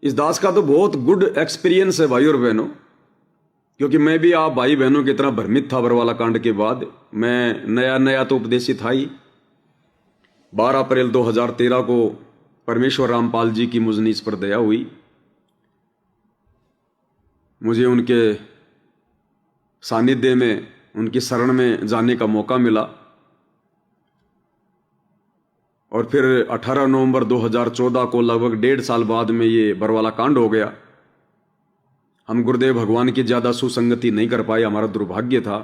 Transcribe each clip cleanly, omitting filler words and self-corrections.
इस दास का तो बहुत गुड एक्सपीरियंस है भाई और बहनों, क्योंकि मैं भी आप भाई बहनों की तरह भ्रमित था बरवाला कांड के बाद। मैं नया नया तो उपदेशी था ही। 12 अप्रैल 2013 को परमेश्वर रामपाल जी की मुझ नीच पर दया हुई। मुझे उनके सानिध्य में, उनकी शरण में जाने का मौका मिला। और फिर 18 नवंबर 2014 को लगभग 1.5 साल बाद में ये बरवाला कांड हो गया। हम गुरुदेव भगवान की ज्यादा सुसंगति नहीं कर पाए, हमारा दुर्भाग्य था।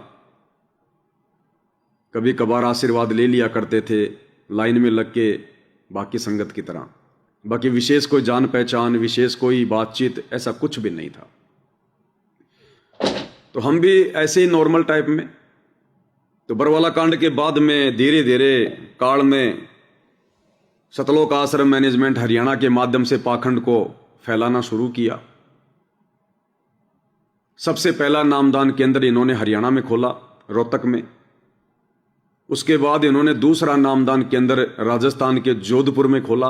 कभी कभार आशीर्वाद ले लिया करते थे लाइन में लग के बाकी संगत की तरह, बाकी विशेष कोई जान पहचान, विशेष कोई बातचीत, ऐसा कुछ भी नहीं था। तो हम भी ऐसे ही नॉर्मल टाइप में। तो बरवाला कांड के बाद में धीरे धीरे काल में सतलोक आश्रम मैनेजमेंट हरियाणा के माध्यम से पाखंड को फैलाना शुरू किया। सबसे पहला नामदान केंद्र इन्होंने हरियाणा में खोला, रोहतक में। उसके बाद इन्होंने दूसरा नामदान केंद्र राजस्थान के जोधपुर में खोला,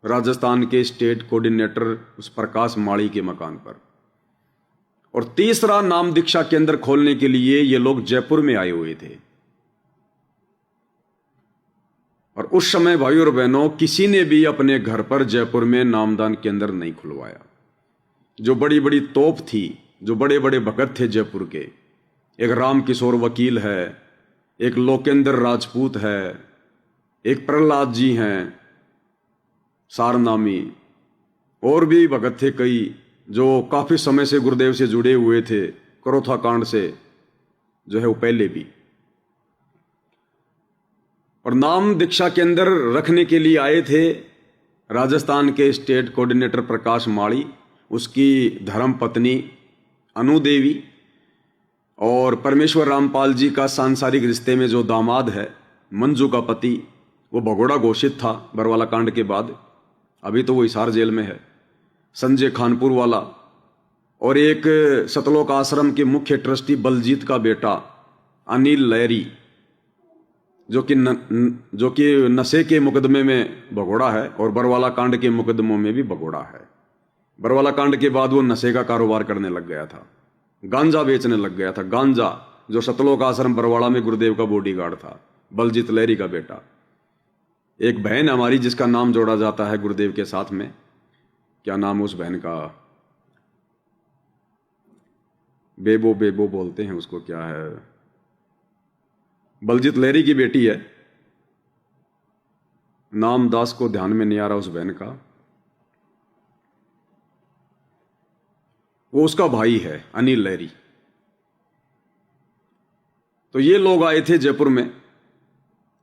राजस्थान के स्टेट कोऑर्डिनेटर उस प्रकाश माड़ी के मकान पर। और तीसरा नाम दीक्षा केंद्र खोलने के लिए ये लोग जयपुर में आए हुए थे। और उस समय भाई और बहनों, किसी ने भी अपने घर पर जयपुर में नामदान केंद्र नहीं खुलवाया। जो बड़ी बड़ी तोप थी, जो बड़े बड़े भगत थे जयपुर के, एक राम किशोर वकील है, एक लोकेंद्र राजपूत है, एक प्रहलाद जी हैं सारनामी, और भी भगत थे कई जो काफी समय से गुरुदेव से जुड़े हुए थे, करोथा कांड से जो है वो पहले भी। और नाम दीक्षा केंद्र रखने के लिए आए थे राजस्थान के स्टेट कोऑर्डिनेटर प्रकाश माड़ी, उसकी धर्म पत्नी अनु देवी, और परमेश्वर रामपाल जी का सांसारिक रिश्ते में जो दामाद है मंजू का पति, वो भगोड़ा घोषित था बरवाला कांड के बाद। अभी तो वो हिसार जेल में है, संजय खानपुर वाला। और एक सतलोक आश्रम के मुख्य ट्रस्टी बलजीत का बेटा अनिल लहरी, जो कि नशे के मुकदमे में भगोड़ा है और बरवाला कांड के मुकदमों में भी भगोड़ा है। बरवाला कांड के बाद वो नशे का कारोबार करने लग गया था, गांजा बेचने लग गया था। गांजा जो सतलोक आश्रम बरवाड़ा में गुरुदेव का बॉडीगार्ड था, बलजीत लहरी का बेटा। एक बहन हमारी जिसका नाम जोड़ा जाता है गुरुदेव के साथ में, क्या नाम उस बहन का, बेबो बेबो बोलते हैं उसको, क्या है, बलजीत लहरी की बेटी है। नाम दास को ध्यान में नहीं आ रहा उस बहन का। वो उसका भाई है अनिल लहरी। तो ये लोग आए थे जयपुर में,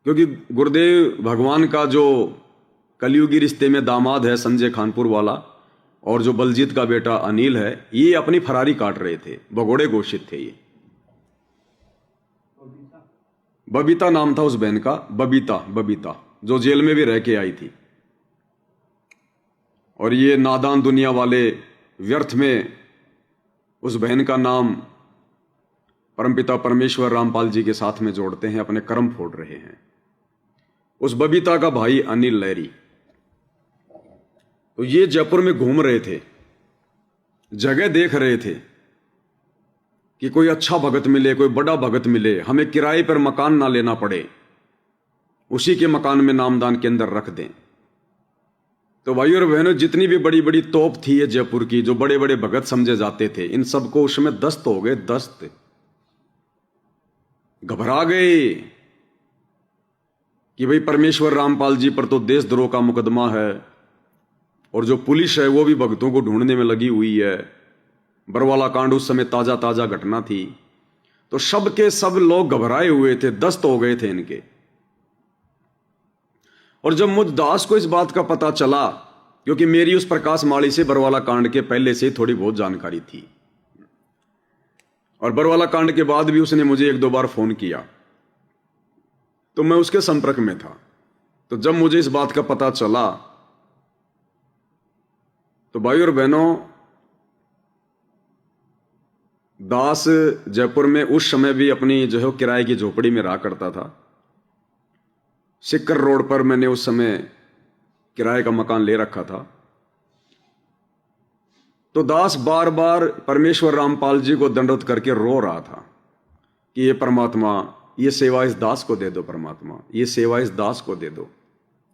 क्योंकि गुरुदेव भगवान का जो कलयुगी रिश्ते में दामाद है संजय खानपुर वाला, और जो बलजीत का बेटा अनिल है, ये अपनी फरारी काट रहे थे, भगोड़े घोषित थे ये। बबीता नाम था उस बहन का, बबीता जो जेल में भी रह के आई थी। और ये नादान दुनिया वाले व्यर्थ में उस बहन का नाम परमपिता परमेश्वर रामपाल जी के साथ में जोड़ते हैं, अपने कर्म फोड़ रहे हैं। उस बबीता का भाई अनिल लहरी। तो ये जयपुर में घूम रहे थे, जगह देख रहे थे कि कोई अच्छा भगत मिले, कोई बड़ा भगत मिले, हमें किराए पर मकान ना लेना पड़े, उसी के मकान में नामदान के अंदर रख दें। तो भाइयों और बहनों, जितनी भी बड़ी बड़ी तोप थी ये जयपुर की, जो बड़े बड़े भगत समझे जाते थे, इन सबको उसमें दस्त हो गए, दस्त। घबरा गए कि भाई परमेश्वर रामपाल जी पर तो देशद्रोह का मुकदमा है, और जो पुलिस है वो भी भक्तों को ढूंढने में लगी हुई है। बरवाला कांड उस समय ताजा ताजा घटना थी। तो सब के सब लोग घबराए हुए थे, दस्त हो गए थे इनके। और जब मुझ दास को इस बात का पता चला, क्योंकि मेरी उस प्रकाश माड़ी से बरवाला कांड के पहले से थोड़ी बहुत जानकारी थी, और बरवाला कांड के बाद भी उसने मुझे 1-2 बार फोन किया, तो मैं उसके संपर्क में था। तो जब मुझे इस बात का पता चला, तो भाई और बहनों, दास जयपुर में उस समय भी अपनी जो है किराए की झोपड़ी में रहा करता था। सिक्कर रोड पर मैंने उस समय किराए का मकान ले रखा था। तो दास बार बार परमेश्वर रामपाल जी को दंडवत करके रो रहा था कि ये परमात्मा, ये सेवा इस दास को दे दो, परमात्मा ये सेवा इस दास को दे दो।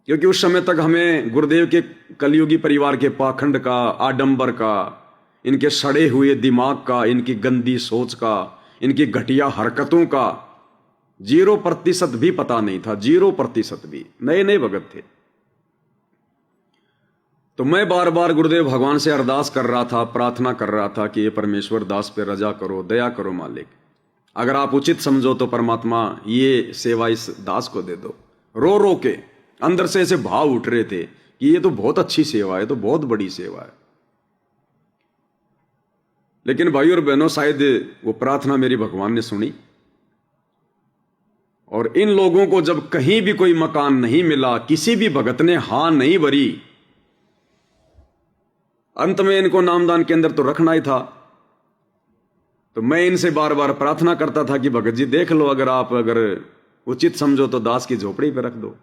क्योंकि उस समय तक हमें गुरुदेव के कलयुगी परिवार के पाखंड का, आडंबर का, इनके सड़े हुए दिमाग का, इनकी गंदी सोच का, इनकी घटिया हरकतों का 0% भी पता नहीं था, 0% भी। नए नए भगत थे। तो मैं बार बार गुरुदेव भगवान से अरदास कर रहा था, प्रार्थना कर रहा था कि ये परमेश्वर दास पे रजा करो, दया करो मालिक, अगर आप उचित समझो तो परमात्मा ये सेवा इस दास को दे दो। रो रो के अंदर से ऐसे भाव उठ रहे थे कि ये तो बहुत अच्छी सेवा है, तो बहुत बड़ी सेवा है। लेकिन भाई और बहनों, शायद वो प्रार्थना मेरी भगवान ने सुनी, और इन लोगों को जब कहीं भी कोई मकान नहीं मिला, किसी भी भगत ने हां नहीं भरी, अंत में इनको नामदान के अंदर तो रखना ही था। तो मैं इनसे बार बार प्रार्थना करता था कि भगत जी देख लो, अगर उचित समझो तो दास की झोपड़ी पे रख दो।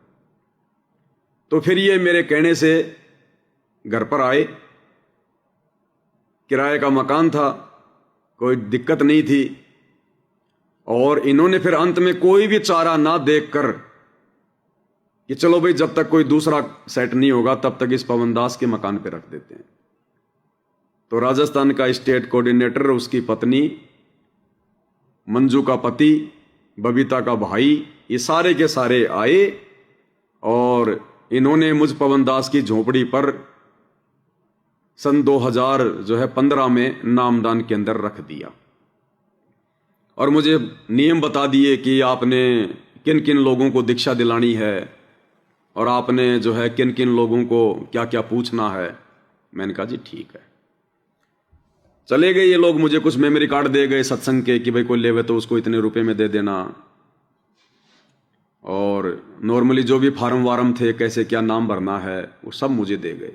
तो फिर ये मेरे कहने से घर पर आए। किराए का मकान था, कोई दिक्कत नहीं थी, और इन्होंने फिर अंत में कोई भी चारा ना देखकर कि चलो भाई जब तक कोई दूसरा सेट नहीं होगा तब तक इस पवन दास के मकान पे रख देते हैं। तो राजस्थान का स्टेट कोऑर्डिनेटर, उसकी पत्नी, मंजू का पति, बबीता का भाई, ये सारे के सारे आए और इन्होंने मुझ पवन दास की झोपड़ी पर सन 2015 में नामदान के अंदर रख दिया। और मुझे नियम बता दिए कि आपने किन किन लोगों को दीक्षा दिलानी है और आपने किन किन लोगों को क्या क्या पूछना है। मैंने कहा जी ठीक है। चले गए ये लोग, मुझे कुछ मेमोरी कार्ड दे गए सत्संग के कि भाई कोई लेवे तो उसको इतने रुपए में दे देना, और नॉर्मली जो भी फार्म वार्म थे, कैसे क्या नाम भरना है, वो सब मुझे दे गए।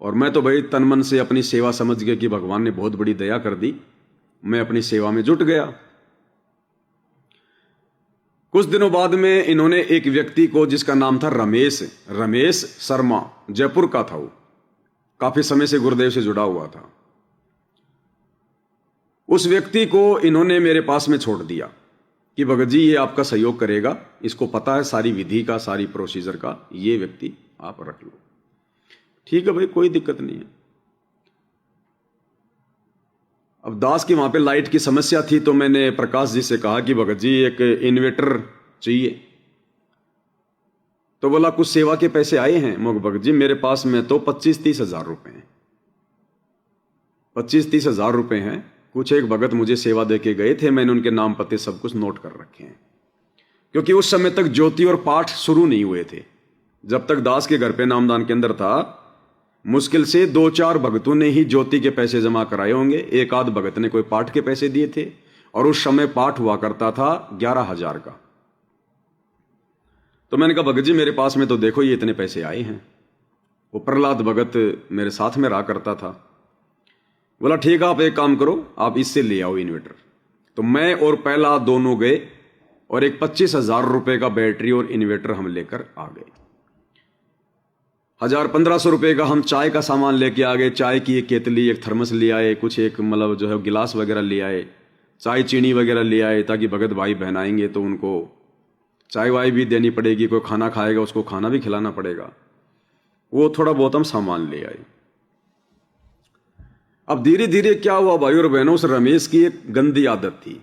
और मैं तो भाई तन मन से अपनी सेवा समझ गया कि भगवान ने बहुत बड़ी दया कर दी। मैं अपनी सेवा में जुट गया। कुछ दिनों बाद में इन्होंने एक व्यक्ति को, जिसका नाम था रमेश शर्मा, जयपुर का था, वो काफी समय से गुरुदेव से जुड़ा हुआ था, उस व्यक्ति को इन्होंने मेरे पास में छोड़ दिया कि भगत जी ये आपका सहयोग करेगा, इसको पता है सारी विधि का, सारी प्रोसीजर का, ये व्यक्ति आप रख लो। ठीक है भाई, कोई दिक्कत नहीं है। अब दास की वहां पे लाइट की समस्या थी, तो मैंने प्रकाश जी से कहा कि भगत जी एक इन्वर्टर चाहिए। तो बोला कुछ सेवा के पैसे आए हैं? मगर भगत जी मेरे पास में तो 25-30 हजार रुपए हैं, 25-30 हजार रुपए हैं। कुछ एक भगत मुझे सेवा देके गए थे, मैंने उनके नाम पते सब कुछ नोट कर रखे हैं, क्योंकि उस समय तक ज्योति और पाठ शुरू नहीं हुए थे। जब तक दास के घर पे नामदान के अंदर था, मुश्किल से 2-4 भगतों ने ही ज्योति के पैसे जमा कराए होंगे, एक आध भगत ने कोई पाठ के पैसे दिए थे, और उस समय पाठ हुआ करता था 11,000 का। तो मैंने कहा भगत जी मेरे पास में तो देखो ये इतने पैसे आए हैं। वो प्रहलाद भगत मेरे साथ में रहा करता था, बोला ठीक है आप एक काम करो, आप इससे ले आओ इन्वर्टर। तो मैं और पहला दोनों गए और एक 25,000 रुपए का बैटरी और इन्वर्टर हम लेकर आ गए। 1,000-1,500 रुपए का हम चाय का सामान लेके आ गए। चाय की एक केतली, एक थर्मस ले आए, कुछ एक गिलास वगैरह ले आए, चाय चीनी वगैरह ले आए, ताकि भगत भाई बहन आएंगे तो उनको चाय वाय भी देनी पड़ेगी, कोई खाना खाएगा उसको खाना भी खिलाना पड़ेगा। वो थोड़ा बहुत हम सामान ले आए। अब धीरे धीरे क्या हुआ भाई और बहनों, उस रमेश की एक गंदी आदत थी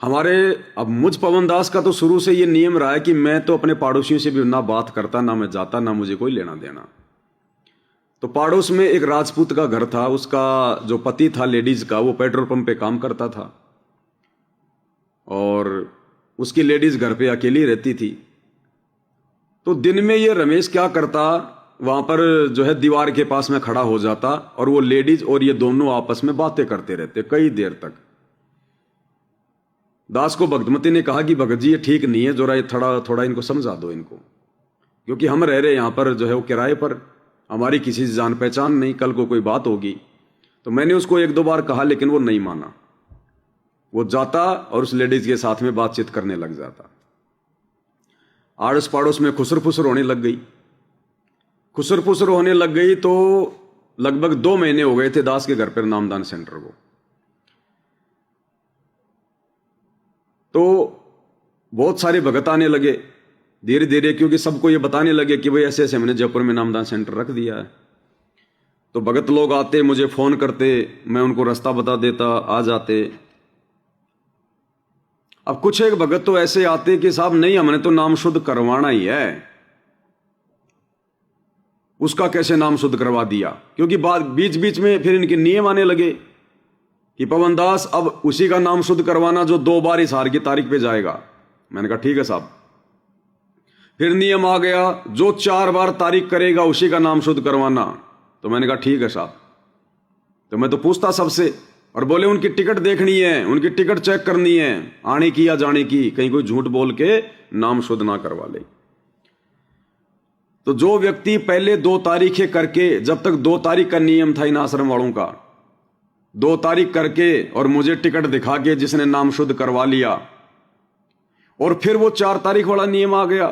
हमारे। अब मुझ पवन दास का तो शुरू से ये नियम रहा है कि मैं तो अपने पड़ोसियों से भी ना बात करता, ना मैं जाता, ना मुझे कोई लेना देना। तो पड़ोस में एक राजपूत का घर था, उसका जो पति था लेडीज का, वो पेट्रोल पंप पे काम करता था, और उसकी लेडीज घर पे अकेली रहती थी। तो दिन में ये रमेश क्या करता, वहां पर दीवार के पास में खड़ा हो जाता, और वो लेडीज और ये दोनों आपस में बातें करते रहते कई देर तक। दास को भगतमती ने कहा कि भगत जी ये ठीक नहीं है, जरा ये थोड़ा इनको समझा दो इनको, क्योंकि हम रह रहे यहां पर वो किराए पर, हमारी किसी से जान पहचान नहीं, कल को कोई बात होगी। तो मैंने उसको 1-2 बार कहा, लेकिन वो नहीं माना। वो जाता और उस लेडीज के साथ में बातचीत करने लग जाता। आड़ोस पड़ोस में खुसर फुसर होने लग गई। खुसर फुसर होने लग गई तो लगभग 2 महीने हो गए थे दास के घर पर नामदान सेंटर को। तो बहुत सारे भगत आने लगे धीरे धीरे, क्योंकि सबको ये बताने लगे कि भाई ऐसे ऐसे हमने जयपुर में नामदान सेंटर रख दिया है। तो भगत लोग आते, मुझे फोन करते, मैं उनको रास्ता बता देता, आ जाते। अब कुछ एक भगत तो ऐसे आते कि साहब नहीं, हमने तो नाम शुद्ध करवाना ही है। उसका कैसे नाम शुद्ध करवा दिया? क्योंकि बाद बीच बीच में फिर इनके नियम आने लगे कि पवन दास अब उसी का नाम शुद्ध करवाना जो 2 बार इस हार की तारीख पे जाएगा। मैंने कहा ठीक है साहब। फिर नियम आ गया, जो 4 बार तारीख करेगा उसी का नाम शुद्ध करवाना। तो मैंने कहा ठीक है साहब। तो मैं तो पूछता सबसे, और बोले उनकी टिकट देखनी है, उनकी टिकट चेक करनी है, आने की या जाने की, कहीं कोई झूठ बोल के नाम शुद्ध ना करवा ले। तो जो व्यक्ति पहले 2 तारीखें करके, जब तक 2 तारीख का नियम था इन आश्रम वालों का, 2 तारीख करके और मुझे टिकट दिखा के जिसने नाम शुद्ध करवा लिया, और फिर वो 4 तारीख वाला नियम आ गया,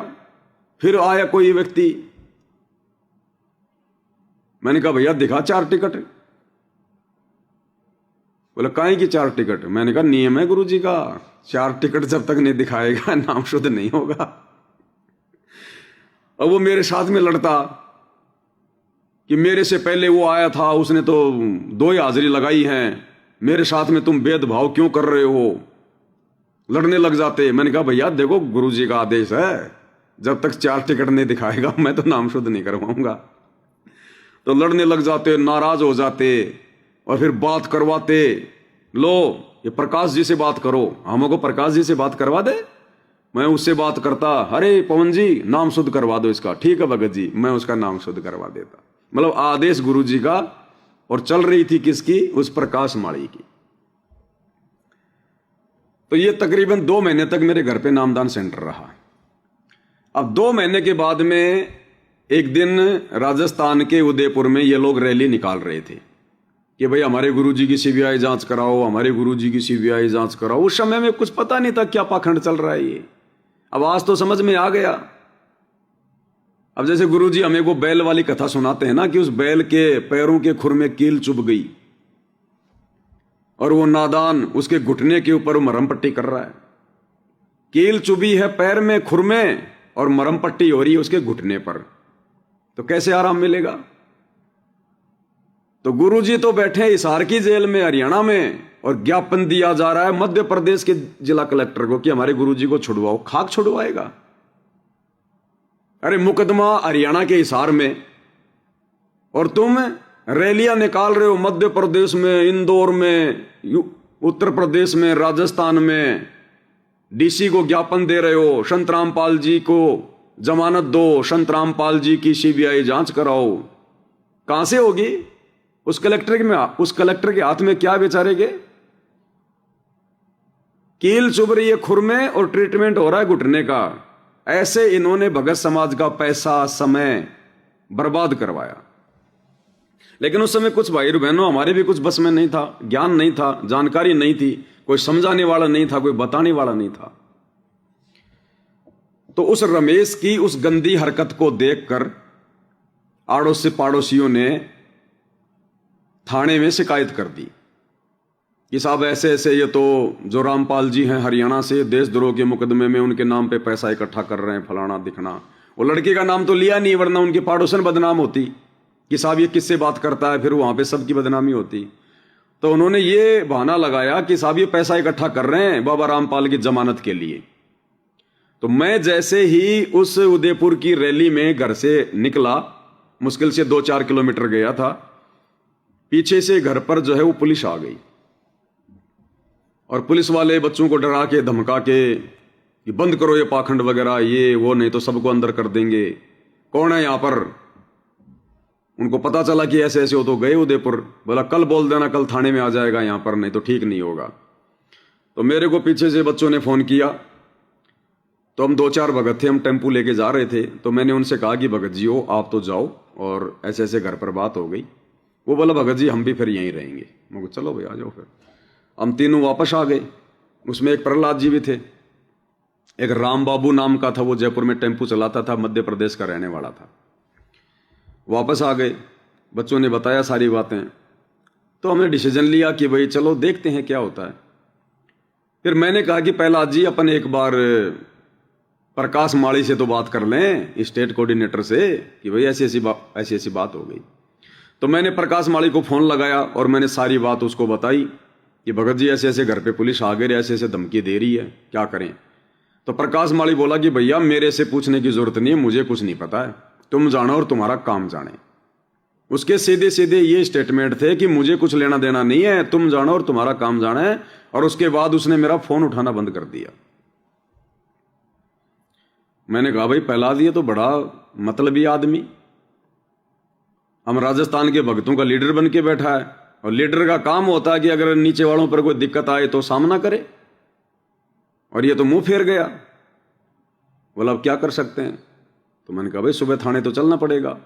फिर आया कोई व्यक्ति, मैंने कहा भैया दिखा 4 टिकट। बोला काहे की 4 टिकट? मैंने कहा नियम है गुरुजी का, 4 टिकट जब तक नहीं दिखाएगा नाम शुद्ध नहीं होगा। और वो मेरे साथ में लड़ता कि मेरे से पहले वो आया था, उसने तो 2 ही हाजिरी लगाई है, मेरे साथ में तुम भेदभाव क्यों कर रहे हो? लड़ने लग जाते। मैंने कहा भैया देखो गुरुजी का आदेश है, जब तक 4 टिकट नहीं दिखाएगा मैं तो नाम शुद्ध नहीं करवाऊंगा। तो लड़ने लग जाते, नाराज हो जाते, और फिर बात करवाते। लो ये प्रकाश जी से बात करो, हमको प्रकाश जी से बात करवा दे। मैं उससे बात करता, अरे पवन जी नाम शुद्ध करवा दो इसका। ठीक है भगत जी, मैं उसका नाम शुद्ध करवा देता। मतलब आदेश गुरु जी का, और चल रही थी किसकी? उस प्रकाश माड़ी की। तो ये तकरीबन 2 महीने तक मेरे घर पे नामदान सेंटर रहा। अब 2 महीने के बाद में एक दिन राजस्थान के उदयपुर में ये लोग रैली निकाल रहे थे कि भाई हमारे गुरुजी की सीबीआई जांच कराओ, हमारे गुरुजी की सीबीआई जांच कराओ। उस समय में कुछ पता नहीं था क्या पाखंड चल रहा है ये। अब आज तो समझ में आ गया। अब जैसे गुरुजी हमें वो बैल वाली कथा सुनाते हैं ना, कि उस बैल के पैरों के खुर में कील चुभ गई और वो नादान उसके घुटने के ऊपर मरहम पट्टी कर रहा है। कील चुभी है पैर में, खुर में, और मरहम पट्टी हो रही है उसके घुटने पर, तो कैसे आराम मिलेगा? तो गुरुजी तो बैठे हिसार की जेल में हरियाणा में, और ज्ञापन दिया जा रहा है मध्य प्रदेश के जिला कलेक्टर को कि हमारे गुरुजी को छुड़वाओ। खाक छुड़वाएगा? अरे मुकदमा हरियाणा के हिसार में, और तुम रैलियां निकाल रहे हो मध्य प्रदेश में, इंदौर में, उत्तर प्रदेश में, राजस्थान में। डीसी को ज्ञापन दे रहे हो, संत रामपाल जी को जमानत दो, संत रामपाल जी की सीबीआई जांच कराओ। कहां से होगी? उस कलेक्टर के हाथ में क्या बेचारे के? कील चुभ रही है खुर में और ट्रीटमेंट हो रहा है घुटने का। ऐसे इन्होंने भगत समाज का पैसा, समय बर्बाद करवाया। लेकिन उस समय कुछ भाई बहनों हमारे भी कुछ बस में नहीं था, ज्ञान नहीं था, जानकारी नहीं थी, कोई समझाने वाला नहीं था, कोई बताने वाला नहीं था। तो उस रमेश की उस गंदी हरकत को देखकर आड़ोसी पड़ोसियों ने थाने में शिकायत कर दी कि साहब ऐसे ऐसे ये तो जो रामपाल जी हैं हरियाणा से, देशद्रोह के मुकदमे में उनके नाम पे पैसा इकट्ठा कर रहे हैं, फलाना दिखना। वो लड़के का नाम तो लिया नहीं, वरना उनकी पड़ोसन बदनाम होती कि साहब ये किससे बात करता है, फिर वहां पे सबकी बदनामी होती। तो उन्होंने ये बहाना लगाया कि साहब ये पैसा इकट्ठा कर रहे हैं बाबा रामपाल की जमानत के लिए। तो मैं जैसे ही उस उदयपुर की रैली में घर से निकला, मुश्किल से 2-4 किलोमीटर गया था, पीछे से घर पर जो है वो पुलिस आ गई, और पुलिस वाले बच्चों को डरा के धमका के कि बंद करो ये पाखंड वगैरह, ये वो, नहीं तो सबको अंदर कर देंगे। कौन है यहां पर? उनको पता चला कि ऐसे ऐसे हो, तो गए उदयपुर। बोला कल बोल देना, कल थाने में आ जाएगा यहां पर, नहीं तो ठीक नहीं होगा। तो मेरे को पीछे से बच्चों ने फोन किया। तो हम 2-4 भगत थे, हम टेम्पू लेके जा रहे थे। तो मैंने उनसे कहा कि भगत जी हो आप तो जाओ, और ऐसे ऐसे घर पर बात हो गई। वो बोला भगत जी हम भी फिर यहीं रहेंगे। मैं चलो भाई आ जाओ। फिर हम तीनों वापस आ गए। उसमें एक प्रहलाद जी भी थे, एक राम बाबू नाम का था, वो जयपुर में टेम्पू चलाता था, मध्य प्रदेश का रहने वाला था। वापस आ गए। बच्चों ने बताया सारी बातें। तो हमने डिसीजन लिया कि भाई चलो देखते हैं क्या होता है। फिर मैंने कहा कि प्रहलाद जी अपन एक बार प्रकाश माड़ी से तो बात कर लें, स्टेट कोऑर्डिनेटर से, कि भाई ऐसी ऐसी बात हो गई। तो मैंने प्रकाश माड़ी को फोन लगाया और मैंने सारी बात उसको बताई कि भगत जी ऐसे ऐसे घर पे पुलिस आ गई, ऐसे ऐसे धमकी दे रही है, क्या करें। तो प्रकाश माड़ी बोला कि भैया मेरे से पूछने की जरूरत नहीं है, मुझे कुछ नहीं पता है, तुम जानो और तुम्हारा काम जाने। उसके सीधे सीधे ये स्टेटमेंट थे कि मुझे कुछ लेना देना नहीं है, तुम जानो और तुम्हारा काम जाने। और उसके बाद उसने मेरा फोन उठाना बंद कर दिया। मैंने कहा भाई प्रहलाद ये तो बड़ा मतलबी आदमी, हम राजस्थान के भक्तों का लीडर बन के बैठा है, और लीडर का काम होता है कि अगर नीचे वालों पर कोई दिक्कत आए तो सामना करे, और ये तो मुंह फेर गया। बोला अब क्या कर सकते हैं। तो मैंने कहा भाई सुबह थाने तो चलना पड़ेगा।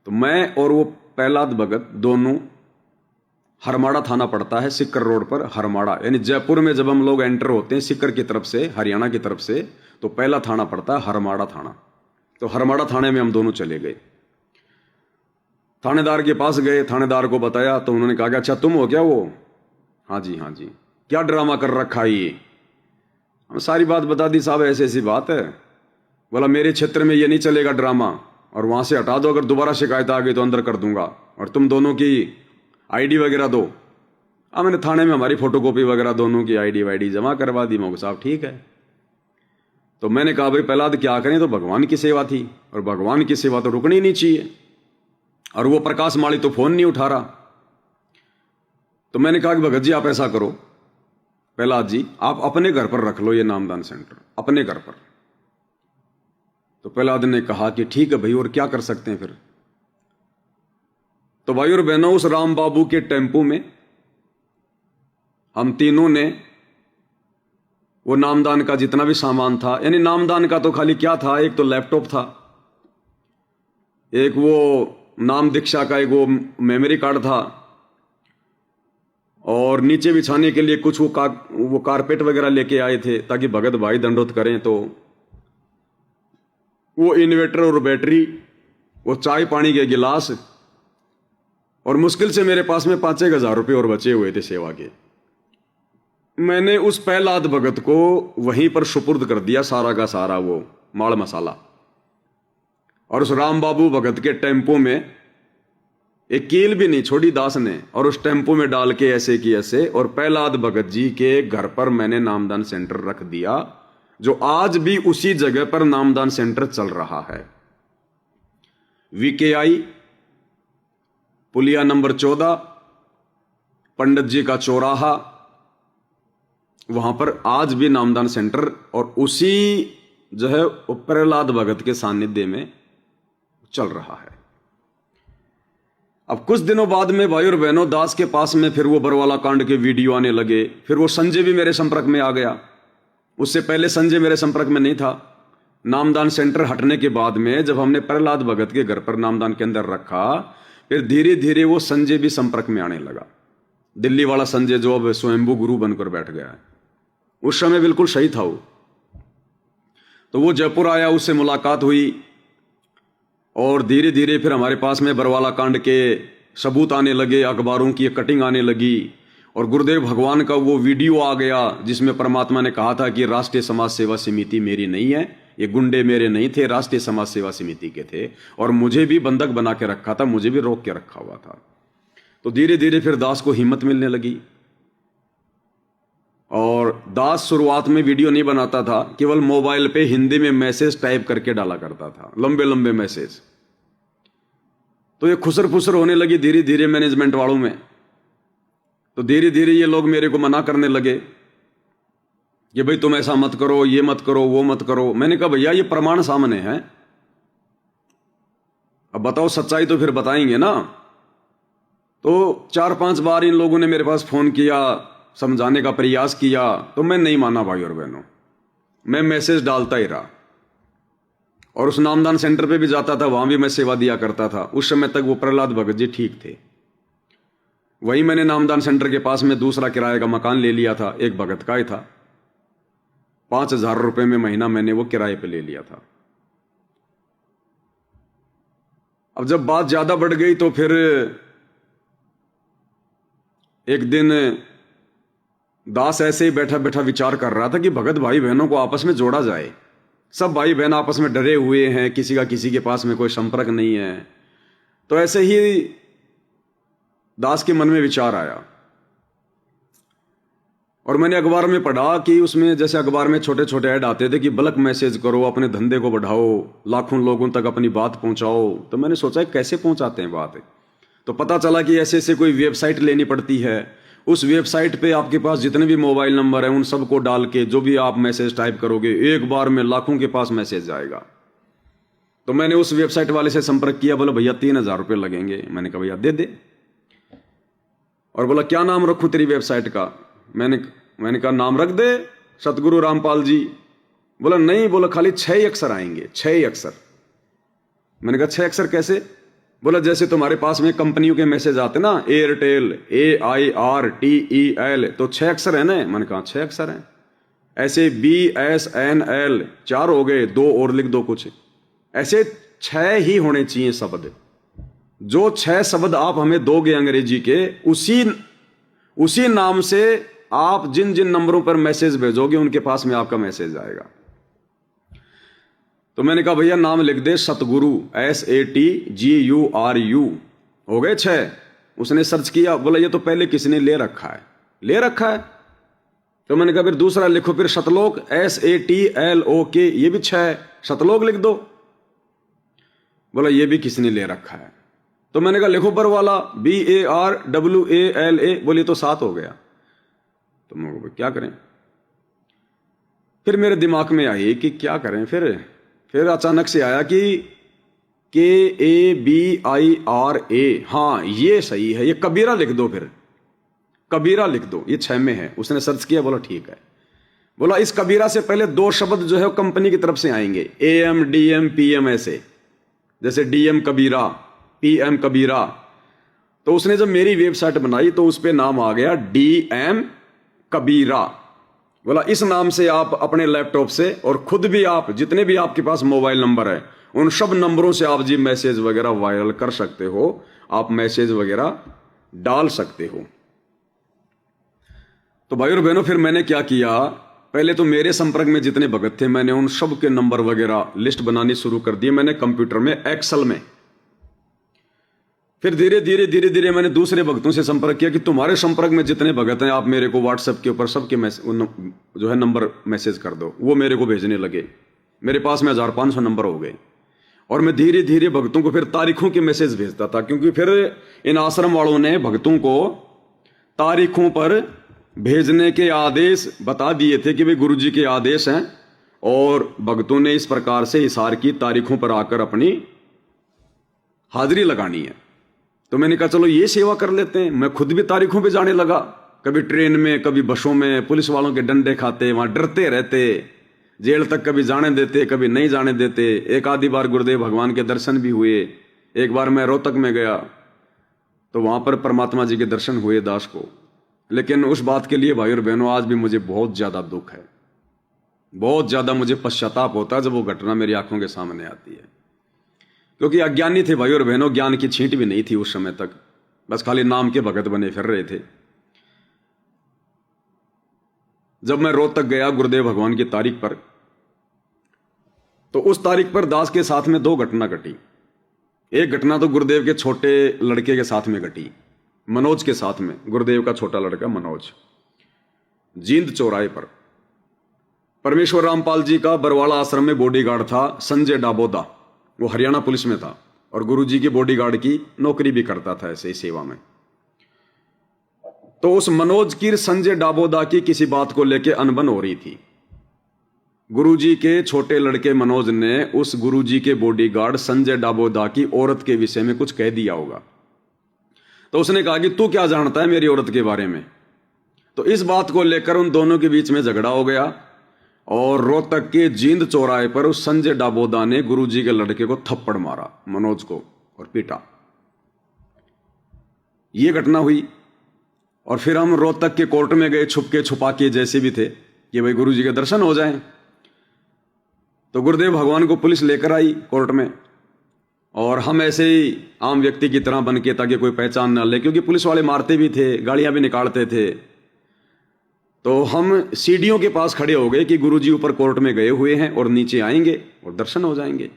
तो मैं और वो प्रहलाद भगत दोनों, हरमाड़ा थाना पड़ता है सिक्कर रोड पर, हरमाड़ा यानी जयपुर में जब हम लोग एंटर होते हैं सिक्कर की तरफ से, हरियाणा की तरफ से, तो पहला थाना पड़ता है हरमाड़ा थाना। तो हरमाड़ा थाने में हम दोनों चले गए, थानेदार के पास गए, थानेदार को बताया तो उन्होंने कहा कि अच्छा तुम हो क्या वो। हाँ जी हाँ जी। क्या ड्रामा कर रखा है ये। हम सारी बात बता दी, साहब ऐसी ऐसी बात है। बोला मेरे क्षेत्र में ये नहीं चलेगा ड्रामा, और वहां से हटा दो, अगर दोबारा शिकायत आ गई तो अंदर कर दूंगा, और तुम दोनों की आईडी वगैरह दो। अब मैंने थाने में हमारी फोटोकॉपी वगैरह दोनों की आईडी वाईडी जमा करवा दी। मैं साहब ठीक है। तो मैंने कहा भाई प्रहलाद क्या करें, तो भगवान की सेवा थी, और भगवान की सेवा तो रुकनी नहीं चाहिए। और वो प्रकाश माड़ी तो फोन नहीं उठा रहा। तो मैंने कहा कि भगत जी आप ऐसा करो, प्रहलाद जी आप अपने घर पर रख लो ये नामदान सेंटर, अपने घर पर। तो प्रहलाद ने कहा कि ठीक है भाई, और क्या कर सकते हैं फिर। तो भाई और बहनों, उस राम बाबू के टेम्पो में हम तीनों ने वो नामदान का जितना भी सामान था, यानी नामदान का तो खाली क्या था, एक तो लैपटॉप था, एक वो नाम दीक्षा का एक वो मेमोरी कार्ड था, और नीचे बिछाने के लिए कुछ वो कारपेट वगैरह लेके आए थे ताकि भगत भाई दंडोत करें। तो वो इन्वर्टर और बैटरी, वो चाय पानी के गिलास, और मुश्किल से मेरे पास में 5-6 हजार रुपये और बचे हुए थे सेवा के। मैंने उस प्रहलाद भगत को वहीं पर सुपुर्द कर दिया सारा का सारा वो माल मसाला, और उस राम बाबू भगत के टेम्पो में एक कील भी नहीं छोड़ी दास ने, और उस टेम्पो में डाल के ऐसे की ऐसे, और प्रहलाद भगत जी के घर पर मैंने नामदान सेंटर रख दिया, जो आज भी उसी जगह पर नामदान सेंटर चल रहा है। VKI पुलिया नंबर 14, पंडित जी का चौराहा, वहां पर आज भी नामदान सेंटर, और उसी जो है प्रहलाद भगत के सानिध्य में चल रहा है। अब कुछ दिनों बाद में भाई और बहनों, दास के पास में फिर वो बरवाला कांड के वीडियो आने लगे। फिर वो संजय भी मेरे संपर्क में आ गया। उससे पहले संजय मेरे संपर्क में नहीं था। नामदान सेंटर हटने के बाद में जब हमने प्रहलाद भगत के घर पर नामदान के अंदर रखा, फिर धीरे धीरे वो संजय भी संपर्क में आने लगा। दिल्ली वाला संजय जो अब स्वयंभू गुरु बनकर बैठ गया है, उस समय बिल्कुल सही था वो। तो वो जयपुर आया, उससे मुलाकात हुई, और धीरे धीरे फिर हमारे पास में बरवाला कांड के सबूत आने लगे, अखबारों की कटिंग आने लगी, और गुरुदेव भगवान का वो वीडियो आ गया जिसमें परमात्मा ने कहा था कि राष्ट्रीय समाज सेवा समिति मेरी नहीं है, ये गुंडे मेरे नहीं थे, राष्ट्रीय समाज सेवा समिति के थे, और मुझे भी बंधक बना के रखा था, मुझे भी रोक के रखा हुआ था। तो धीरे धीरे फिर दास को हिम्मत मिलने लगी, और दास शुरुआत में वीडियो नहीं बनाता था, केवल मोबाइल पे हिंदी में मैसेज टाइप करके डाला करता था, लंबे लंबे मैसेज। तो ये खुसर फुसर होने लगी धीरे धीरे मैनेजमेंट वालों में। तो धीरे धीरे ये लोग मेरे को मना करने लगे कि भाई तुम ऐसा मत करो, ये मत करो, वो मत करो। मैंने कहा भैया ये प्रमाण सामने है, अब बताओ सच्चाई तो फिर बताएंगे ना। तो 4-5 बार इन लोगों ने मेरे पास फोन किया, समझाने का प्रयास किया, तो मैं नहीं माना भाई और बहनों, मैं मैसेज डालता ही रहा। और उस नामदान सेंटर पे भी जाता था, वहां भी मैं सेवा दिया करता था। उस समय तक वो प्रहलाद भगत जी ठीक थे। वहीं मैंने नामदान सेंटर के पास में दूसरा किराए का मकान ले लिया था, एक भगत का ही था, 5,000 रुपए में महीना मैंने वो किराए पे ले लिया था। अब जब बात ज्यादा बढ़ गई तो फिर एक दिन दास ऐसे ही बैठा बैठा विचार कर रहा था कि भगत भाई बहनों को आपस में जोड़ा जाए। सब भाई बहन आपस में डरे हुए हैं, किसी का किसी के पास में कोई संपर्क नहीं है। तो ऐसे ही दास के मन में विचार आया और मैंने अखबार में पढ़ा कि उसमें जैसे अखबार में छोटे छोटे ऐड आते थे कि बल्क मैसेज करो, अपने धंधे को बढ़ाओ, लाखों लोगों तक अपनी बात पहुंचाओ। तो मैंने सोचा कैसे पहुंचाते हैं बात। तो पता चला कि ऐसे ऐसे कोई वेबसाइट लेनी पड़ती है। उस वेबसाइट पे आपके पास जितने भी मोबाइल नंबर हैं उन सबको डाल के जो भी आप मैसेज टाइप करोगे एक बार में लाखों के पास मैसेज जाएगा। तो मैंने उस वेबसाइट वाले से संपर्क किया, बोला भैया 3,000 रुपये लगेंगे। मैंने कहा भैया दे दे। और बोला क्या नाम रखूं तेरी वेबसाइट का। मैंने कहा नाम रख दे सतगुरु रामपाल जी। बोला नहीं, बोला खाली 6 अक्षर आएंगे, 6 अक्षर। मैंने कहा 6 अक्षर कैसे। बोला जैसे तुम्हारे पास में कंपनियों के मैसेज आते ना, एयरटेल AIRTEL, तो 6 अक्षर है ना। मैंने कहा 6 अक्षर हैं। ऐसे BSNL 4 हो गए, 2 और लिख दो कुछ। ऐसे 6 ही होने चाहिए शब्द। जो 6 शब्द आप हमें दोगे अंग्रेजी के, उसी नाम से आप जिन जिन नंबरों पर मैसेज भेजोगे उनके पास में आपका मैसेज आएगा। तो मैंने कहा भैया नाम लिख दे सतगुरु, SATGURU। हो गए 6। उसने सर्च किया, बोला ये तो पहले किसने ले रखा है। तो मैंने कहा फिर दूसरा लिखो, फिर सतलोक SATLOK, ये भी 6, सतलोक लिख दो। बोला ये भी किसने ले रखा है। तो मैंने कहा लिखो पर वाला BARWALA, बोले तो 7 हो गया। तो मैं क्या करें। फिर मेरे दिमाग में आई कि क्या करें। फिर अचानक से आया कि KABIRA, हाँ ये सही है, ये कबीरा लिख दो। फिर कबीरा लिख दो, ये 6 में है। उसने सर्च किया, बोला ठीक है। बोला इस कबीरा से पहले 2 शब्द जो है कंपनी की तरफ से आएंगे, AM DM PM, ऐसे जैसे DM कबीरा, PM कबीरा। तो उसने जब मेरी वेबसाइट बनाई तो उस पर नाम आ गया DM कबीरा। बोला इस नाम से आप अपने लैपटॉप से और खुद भी आप जितने भी आपके पास मोबाइल नंबर है उन सब नंबरों से आप जी मैसेज वगैरह वायरल कर सकते हो, आप मैसेज वगैरह डाल सकते हो। तो भाई और बहनों, फिर मैंने क्या किया, पहले तो मेरे संपर्क में जितने भगत थे मैंने उन सब के नंबर वगैरह लिस्ट बनानी शुरू कर दी मैंने कंप्यूटर में, एक्सेल में। फिर धीरे धीरे मैंने दूसरे भक्तों से संपर्क किया कि तुम्हारे संपर्क में जितने भगत हैं आप मेरे को व्हाट्सएप के ऊपर सबके जो है नंबर मैसेज कर दो। वो मेरे को भेजने लगे। मेरे पास में 1500 नंबर हो गए। और मैं धीरे धीरे भक्तों को फिर तारीखों के मैसेज भेजता था, क्योंकि फिर इन आश्रम वालों ने भक्तों को तारीखों पर भेजने के आदेश बता दिए थे कि वे गुरु जी के आदेश हैं, और भक्तों ने इस प्रकार से हिसार की तारीखों पर आकर अपनी हाजिरी लगानी है। तो मैंने कहा चलो ये सेवा कर लेते हैं। मैं खुद भी तारीखों पे जाने लगा, कभी ट्रेन में कभी बसों में, पुलिस वालों के डंडे खाते, वहां डरते रहते, जेल तक कभी जाने देते कभी नहीं जाने देते। एक आधी बार गुरुदेव भगवान के दर्शन भी हुए। एक बार मैं रोहतक में गया तो वहां पर परमात्मा जी के दर्शन हुए दास को। लेकिन उस बात के लिए भाई और बहनों आज भी मुझे बहुत ज्यादा दुख है, बहुत ज्यादा मुझे पश्चाताप होता है जब वो घटना मेरी आंखों के सामने आती है। क्योंकि अज्ञानी थे भाई और बहनों, ज्ञान की छींट भी नहीं थी उस समय तक, बस खाली नाम के भगत बने फिर रहे थे। जब मैं रोहतक गया गुरुदेव भगवान की तारीख पर, तो उस तारीख पर दास के साथ में 2 घटना घटी। एक घटना तो गुरुदेव के छोटे लड़के के साथ में घटी, मनोज के साथ में। गुरुदेव का छोटा लड़का मनोज जींद चौराहे पर, परमेश्वर रामपाल जी का बरवाला आश्रम में बॉडीगार्ड था संजय डाबोदा, वो हरियाणा पुलिस में था और गुरुजी की बॉडीगार्ड की नौकरी भी करता था ऐसे ही सेवा में। तो उस मनोज की संजय डाबोदा की किसी बात को लेकर अनबन हो रही थी। गुरुजी के छोटे लड़के मनोज ने उस गुरुजी के बॉडीगार्ड संजय डाबोदा की औरत के विषय में कुछ कह दिया होगा। तो उसने कहा कि तू क्या जानता है मेरी औरत के बारे में। तो इस बात को लेकर उन दोनों के बीच में झगड़ा हो गया और रोहतक के जींद चौराहे पर उस संजय डाबोदा ने गुरुजी के लड़के को थप्पड़ मारा, मनोज को, और पीटा। यह घटना हुई। और फिर हम रोहतक के कोर्ट में गए, छुपके छुपा के जैसे भी थे कि भाई गुरुजी के दर्शन हो जाएं। तो गुरुदेव भगवान को पुलिस लेकर आई कोर्ट में। और हम ऐसे ही आम व्यक्ति की तरह बन के, ताकि कोई पहचान ना ले, क्योंकि पुलिस वाले मारते भी थे, गालियां भी निकालते थे। तो हम सीढ़ियों के पास खड़े हो गए कि गुरुजी ऊपर कोर्ट में गए हुए हैं और नीचे आएंगे और दर्शन हो जाएंगे।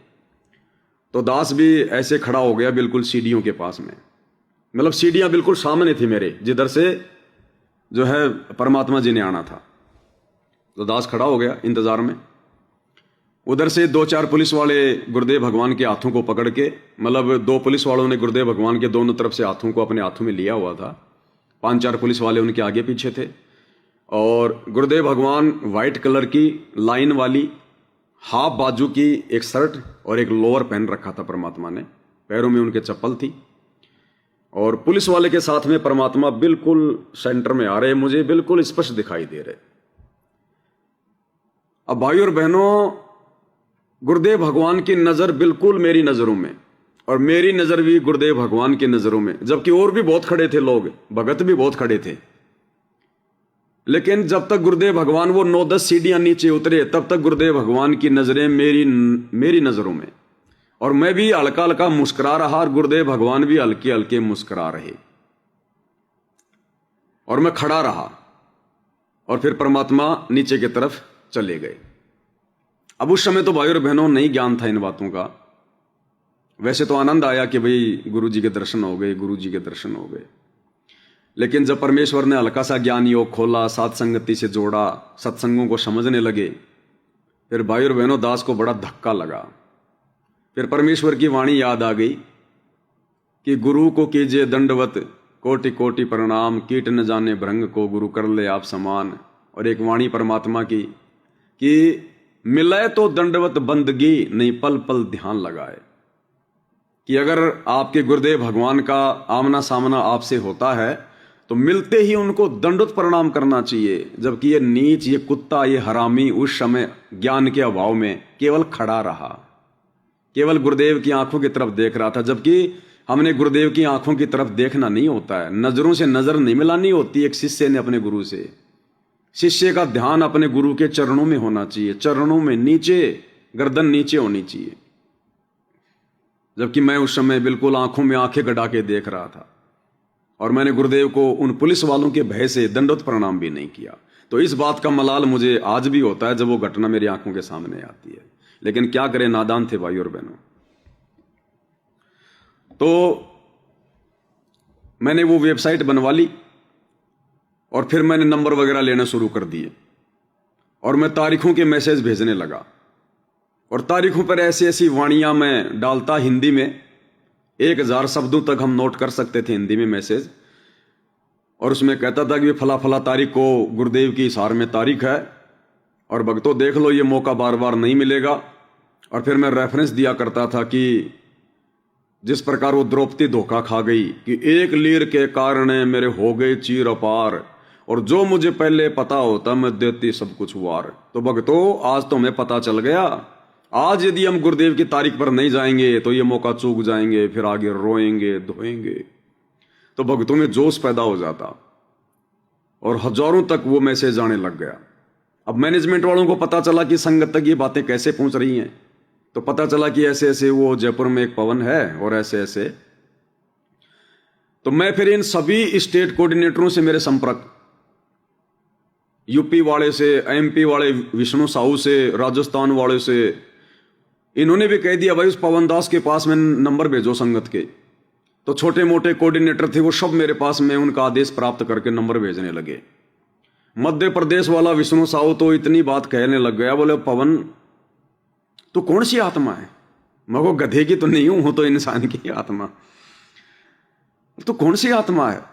तो दास भी ऐसे खड़ा हो गया बिल्कुल सीढ़ियों के पास में, मतलब सीढ़ियां बिल्कुल सामने थी मेरे, जिधर से जो है परमात्मा जी ने आना था। तो दास खड़ा हो गया इंतजार में। उधर से 2-4 पुलिस वाले गुरुदेव भगवान के हाथों को पकड़ के, मतलब 2 पुलिस वालों ने गुरुदेव भगवान के दोनों तरफ से हाथों को अपने हाथों में लिया हुआ था। 5-4 पुलिस वाले उनके आगे पीछे थे। और गुरुदेव भगवान व्हाइट कलर की लाइन वाली हाफ बाजू की एक शर्ट और एक लोअर पहन रखा था परमात्मा ने, पैरों में उनके चप्पल थी। और पुलिस वाले के साथ में परमात्मा बिल्कुल सेंटर में आ रहे, मुझे बिल्कुल स्पष्ट दिखाई दे रहे। अब भाई और बहनों, गुरुदेव भगवान की नजर बिल्कुल मेरी नजरों में, और मेरी नजर भी गुरुदेव भगवान की नजरों में, जबकि और भी बहुत खड़े थे लोग, भगत भी बहुत खड़े थे। लेकिन जब तक गुरुदेव भगवान वो 9-10 सीढ़ियां नीचे उतरे, तब तक गुरुदेव भगवान की नजरें मेरी नजरों में, और मैं भी हल्का हल्का मुस्कुरा रहा और गुरुदेव भगवान भी हल्के हल्के मुस्कुरा रहे। और मैं खड़ा रहा और फिर परमात्मा नीचे की तरफ चले गए। अब उस समय तो भाई और बहनों नहीं ज्ञान था इन बातों का। वैसे तो आनंद आया कि भाई गुरु जी के दर्शन हो गए, गुरु जी के दर्शन हो गए। लेकिन जब परमेश्वर ने हल्का सा ज्ञान योग खोला, सात संगति से जोड़ा, सत्संगों को समझने लगे, फिर भाई और बहनों दास को बड़ा धक्का लगा। फिर परमेश्वर की वाणी याद आ गई कि गुरु को कीजिए दंडवत, कोटि कोटि प्रणाम, कीट न जाने भृंग को, गुरु कर ले आप समान। और एक वाणी परमात्मा की कि मिले तो दंडवत बंदगी, नहीं पल पल ध्यान लगाए। कि अगर आपके गुरुदेव भगवान का आमना सामना आपसे होता है तो मिलते ही उनको दंडवत प्रणाम करना चाहिए। जबकि ये नीच, ये कुत्ता, ये हरामी उस समय ज्ञान के अभाव में केवल खड़ा रहा, केवल गुरुदेव की आंखों की तरफ देख रहा था। जबकि हमने गुरुदेव की आंखों की तरफ देखना नहीं होता है, नजरों से नजर नहीं मिलानी होती एक शिष्य ने अपने गुरु से। शिष्य का ध्यान अपने गुरु के चरणों में होना चाहिए, चरणों में नीचे, गर्दन नीचे होनी चाहिए। जबकि मैं उस समय बिल्कुल आंखों में आंखें गड़ा के देख रहा था, और मैंने गुरुदेव को उन पुलिस वालों के भय से दंडवत प्रणाम भी नहीं किया। तो इस बात का मलाल मुझे आज भी होता है जब वो घटना मेरी आंखों के सामने आती है। लेकिन क्या करें, नादान थे भाई और बहनों। तो मैंने वो वेबसाइट बनवा ली और फिर मैंने नंबर वगैरह लेना शुरू कर दिए, और मैं तारीखों के मैसेज भेजने लगा। और तारीखों पर ऐसी ऐसी वाणियां मैं डालता हिंदी में, 1000 शब्दों तक हम नोट कर सकते थे हिंदी में मैसेज। और उसमें कहता था कि फला फला तारीख को गुरुदेव की हिसार में तारीख है, और भक्तों देख लो ये मौका बार बार नहीं मिलेगा। और फिर मैं रेफरेंस दिया करता था कि जिस प्रकार वो द्रौपदी धोखा खा गई कि एक लीर के कारण मेरे हो गए चीर अपार, और जो मुझे पहले पता होता मैं देती सब कुछ वार। तो भक्तों आज तो हमें पता चल गया, आज यदि हम गुरुदेव की तारीख पर नहीं जाएंगे तो ये मौका चूक जाएंगे, फिर आगे रोएंगे धोएंगे। तो भक्तों में जोश पैदा हो जाता और हजारों तक वो मैसेज आने लग गया। अब मैनेजमेंट वालों को पता चला कि संगत तक ये बातें कैसे पहुंच रही हैं, तो पता चला कि ऐसे ऐसे वो जयपुर में एक पवन है और ऐसे ऐसे। तो मैं फिर इन सभी स्टेट कोऑर्डिनेटरों से मेरे संपर्क, यूपी वाले से, एमपी वाले विष्णु साहू से, राजस्थान वाले से, इन्होंने भी कह दिया भाई उस पवन दास के पास में नंबर भेजो संगत के। तो छोटे मोटे कोऑर्डिनेटर थे वो सब मेरे पास में उनका आदेश प्राप्त करके नंबर भेजने लगे। मध्य प्रदेश वाला विष्णु साहू तो इतनी बात कहने लग गया, बोले पवन तो कौन सी आत्मा है? मैं को गधे की तो नहीं हूं तो इंसान की आत्मा। तो कौन सी आत्मा है?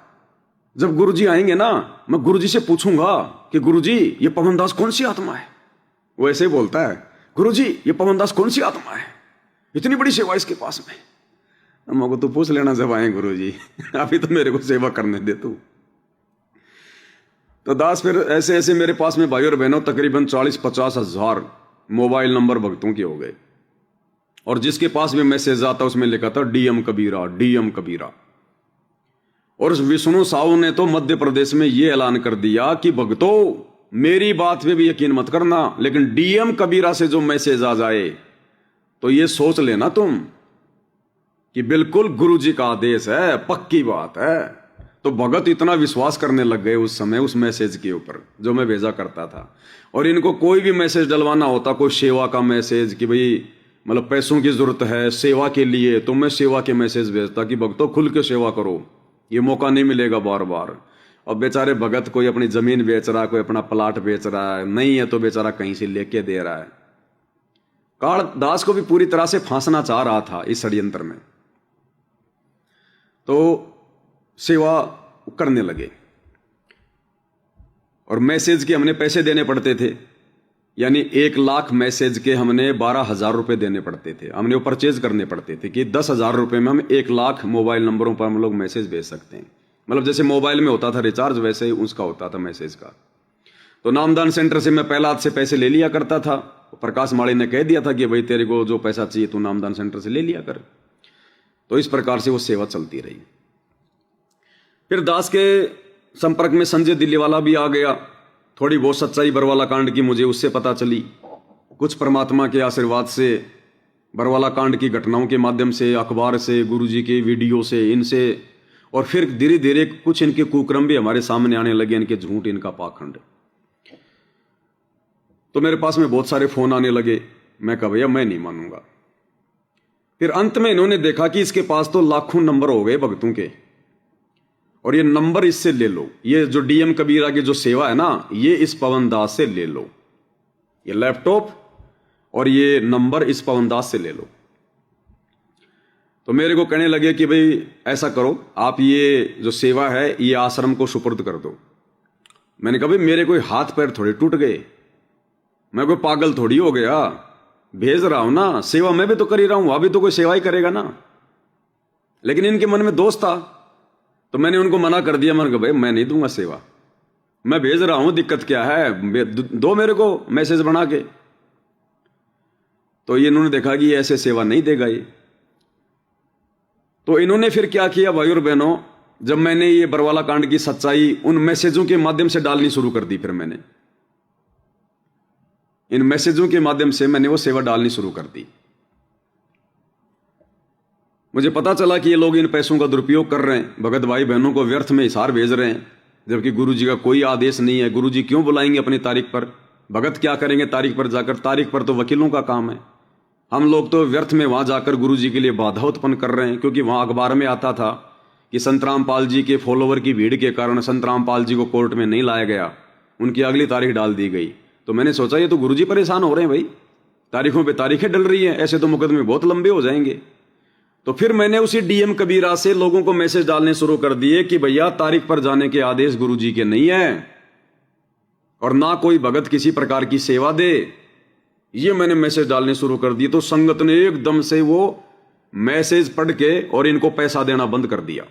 जब गुरुजी आएंगे ना मैं गुरुजी से पूछूंगा कि गुरुजी ये पवन दास कौन सी आत्मा है। वो ऐसे ही बोलता है, गुरुजी ये पवन दास कौन सी आत्मा है, इतनी बड़ी सेवा इसके पास में। मैं को तो पूछ लेना जब आए गुरुजी, अभी तो मेरे को सेवा करने दे तू। तो दास फिर ऐसे ऐसे मेरे पास में भाई और बहनों तकरीबन 40-50 हजार मोबाइल नंबर भक्तों के हो गए, और जिसके पास भी मैसेज आता उसमें लिखा था डीएम कबीरा, डीएम कबीरा। और उस विष्णु साहू ने तो मध्य प्रदेश में यह ऐलान कर दिया कि भक्तों मेरी बात पे भी यकीन मत करना, लेकिन डीएम कबीरा से जो मैसेज आ जाए तो ये सोच लेना तुम कि बिल्कुल गुरु जी का आदेश है, पक्की बात है। तो भगत इतना विश्वास करने लग गए उस समय उस मैसेज के ऊपर जो मैं भेजा करता था। और इनको कोई भी मैसेज डलवाना होता, कोई सेवा का मैसेज कि भाई मतलब पैसों की जरूरत है सेवा के लिए, तो मैं सेवा के मैसेज भेजता कि भक्तों खुल के सेवा करो, ये मौका नहीं मिलेगा बार बार। और बेचारे भगत कोई अपनी जमीन बेच रहा है, कोई अपना प्लाट बेच रहा है, नहीं है तो बेचारा कहीं से लेके दे रहा है। कालिदास को भी पूरी तरह से फांसना चाह रहा था इस षड्यंत्र में। तो सेवा करने लगे और मैसेज के हमने पैसे देने पड़ते थे, यानी 1,00,000 मैसेज के हमने 12,000 रुपए देने पड़ते थे। हमने वो परचेज करने पड़ते थे कि 10,000 रुपए में हम 1,00,000 मोबाइल नंबरों पर हम लोग मैसेज भेज सकते हैं। मतलब जैसे मोबाइल में होता था रिचार्ज, वैसे ही उसका होता था मैसेज का। तो नामदान सेंटर से मैं पहला हाथ से पैसे ले लिया करता था। प्रकाश माड़ी ने कह दिया था कि भाई तेरे को जो पैसा चाहिए तू नामदान सेंटर से ले लिया कर। तो इस प्रकार से वो सेवा चलती रही। फिर दास के संपर्क में संजय दिल्लीवाला भी आ गया। थोड़ी बहुत सच्चाई बरवाला कांड की मुझे उससे पता चली। कुछ परमात्मा के आशीर्वाद से बरवाला कांड की घटनाओं के माध्यम से, अखबार से, गुरुजी के वीडियो से, इनसे, और फिर धीरे धीरे कुछ इनके कुक्रम भी हमारे सामने आने लगे, इनके झूठ, इनका पाखंड। तो मेरे पास में बहुत सारे फोन आने लगे। मैं कहा भैया मैं नहीं मानूंगा। फिर अंत में इन्होंने देखा कि इसके पास तो लाखों नंबर हो गए भक्तों के, और ये नंबर इससे ले लो, ये जो डीएम कबीरा की जो सेवा है ना, ये इस पवन दास से ले लो, ये लैपटॉप और ये नंबर इस पवन दास से ले लो। तो मेरे को कहने लगे कि भाई ऐसा करो, आप ये जो सेवा है ये आश्रम को सुपुर्द कर दो। मैंने कहा भाई मेरे कोई हाथ पैर थोड़े टूट गए, मैं कोई पागल थोड़ी हो गया, भेज रहा हूं ना, सेवा मैं भी तो कर ही रहा हूं, अभी तो कोई सेवा ही करेगा ना। लेकिन इनके मन में दोष था, तो मैंने उनको मना कर दिया। मैंने कहा भाई मैं नहीं दूंगा सेवा, मैं भेज रहा हूं, दिक्कत क्या है, दो मेरे को मैसेज बना के। तो ये इन्होंने देखा कि ये ऐसे सेवा नहीं देगा ये। तो इन्होंने फिर क्या किया भाई और बहनों, जब मैंने ये बरवाला कांड की सच्चाई उन मैसेजों के माध्यम से डालनी शुरू कर दी, फिर मैंने इन मैसेजों के माध्यम से मैंने वो सेवा डालनी शुरू कर दी। मुझे पता चला कि ये लोग इन पैसों का दुरुपयोग कर रहे हैं, भगत भाई बहनों को व्यर्थ में हिसार भेज रहे हैं, जबकि गुरुजी का कोई आदेश नहीं है। गुरुजी क्यों बुलाएंगे अपनी तारीख पर, भगत क्या करेंगे तारीख पर जाकर, तारीख पर तो वकीलों का काम है। हम लोग तो व्यर्थ में वहां जाकर गुरुजी के लिए बाधा उत्पन्न कर रहे हैं, क्योंकि वहां अखबार में आता था कि संत रामपाल जी के फॉलोवर की भीड़ के कारण संत रामपाल जी को कोर्ट में नहीं लाया गया, उनकी अगली तारीख डाल दी गई। तो मैंने सोचा ये तो गुरुजी परेशान हो रहे हैं भाई, तारीखों पे तारीखें डल रही हैं, ऐसे तो मुकदमे बहुत लंबे हो जाएंगे। तो फिर मैंने उसी डीएम कबीरा से लोगों को मैसेज डालने शुरू कर दिए कि भैया तारीख पर जाने के आदेश गुरुजी के नहीं है, और ना कोई भगत किसी प्रकार की सेवा दे। ये मैंने मैसेज डालने शुरू कर दिए। तो संगत ने एकदम से वो मैसेज पढ़ के और इनको पैसा देना बंद कर दिया,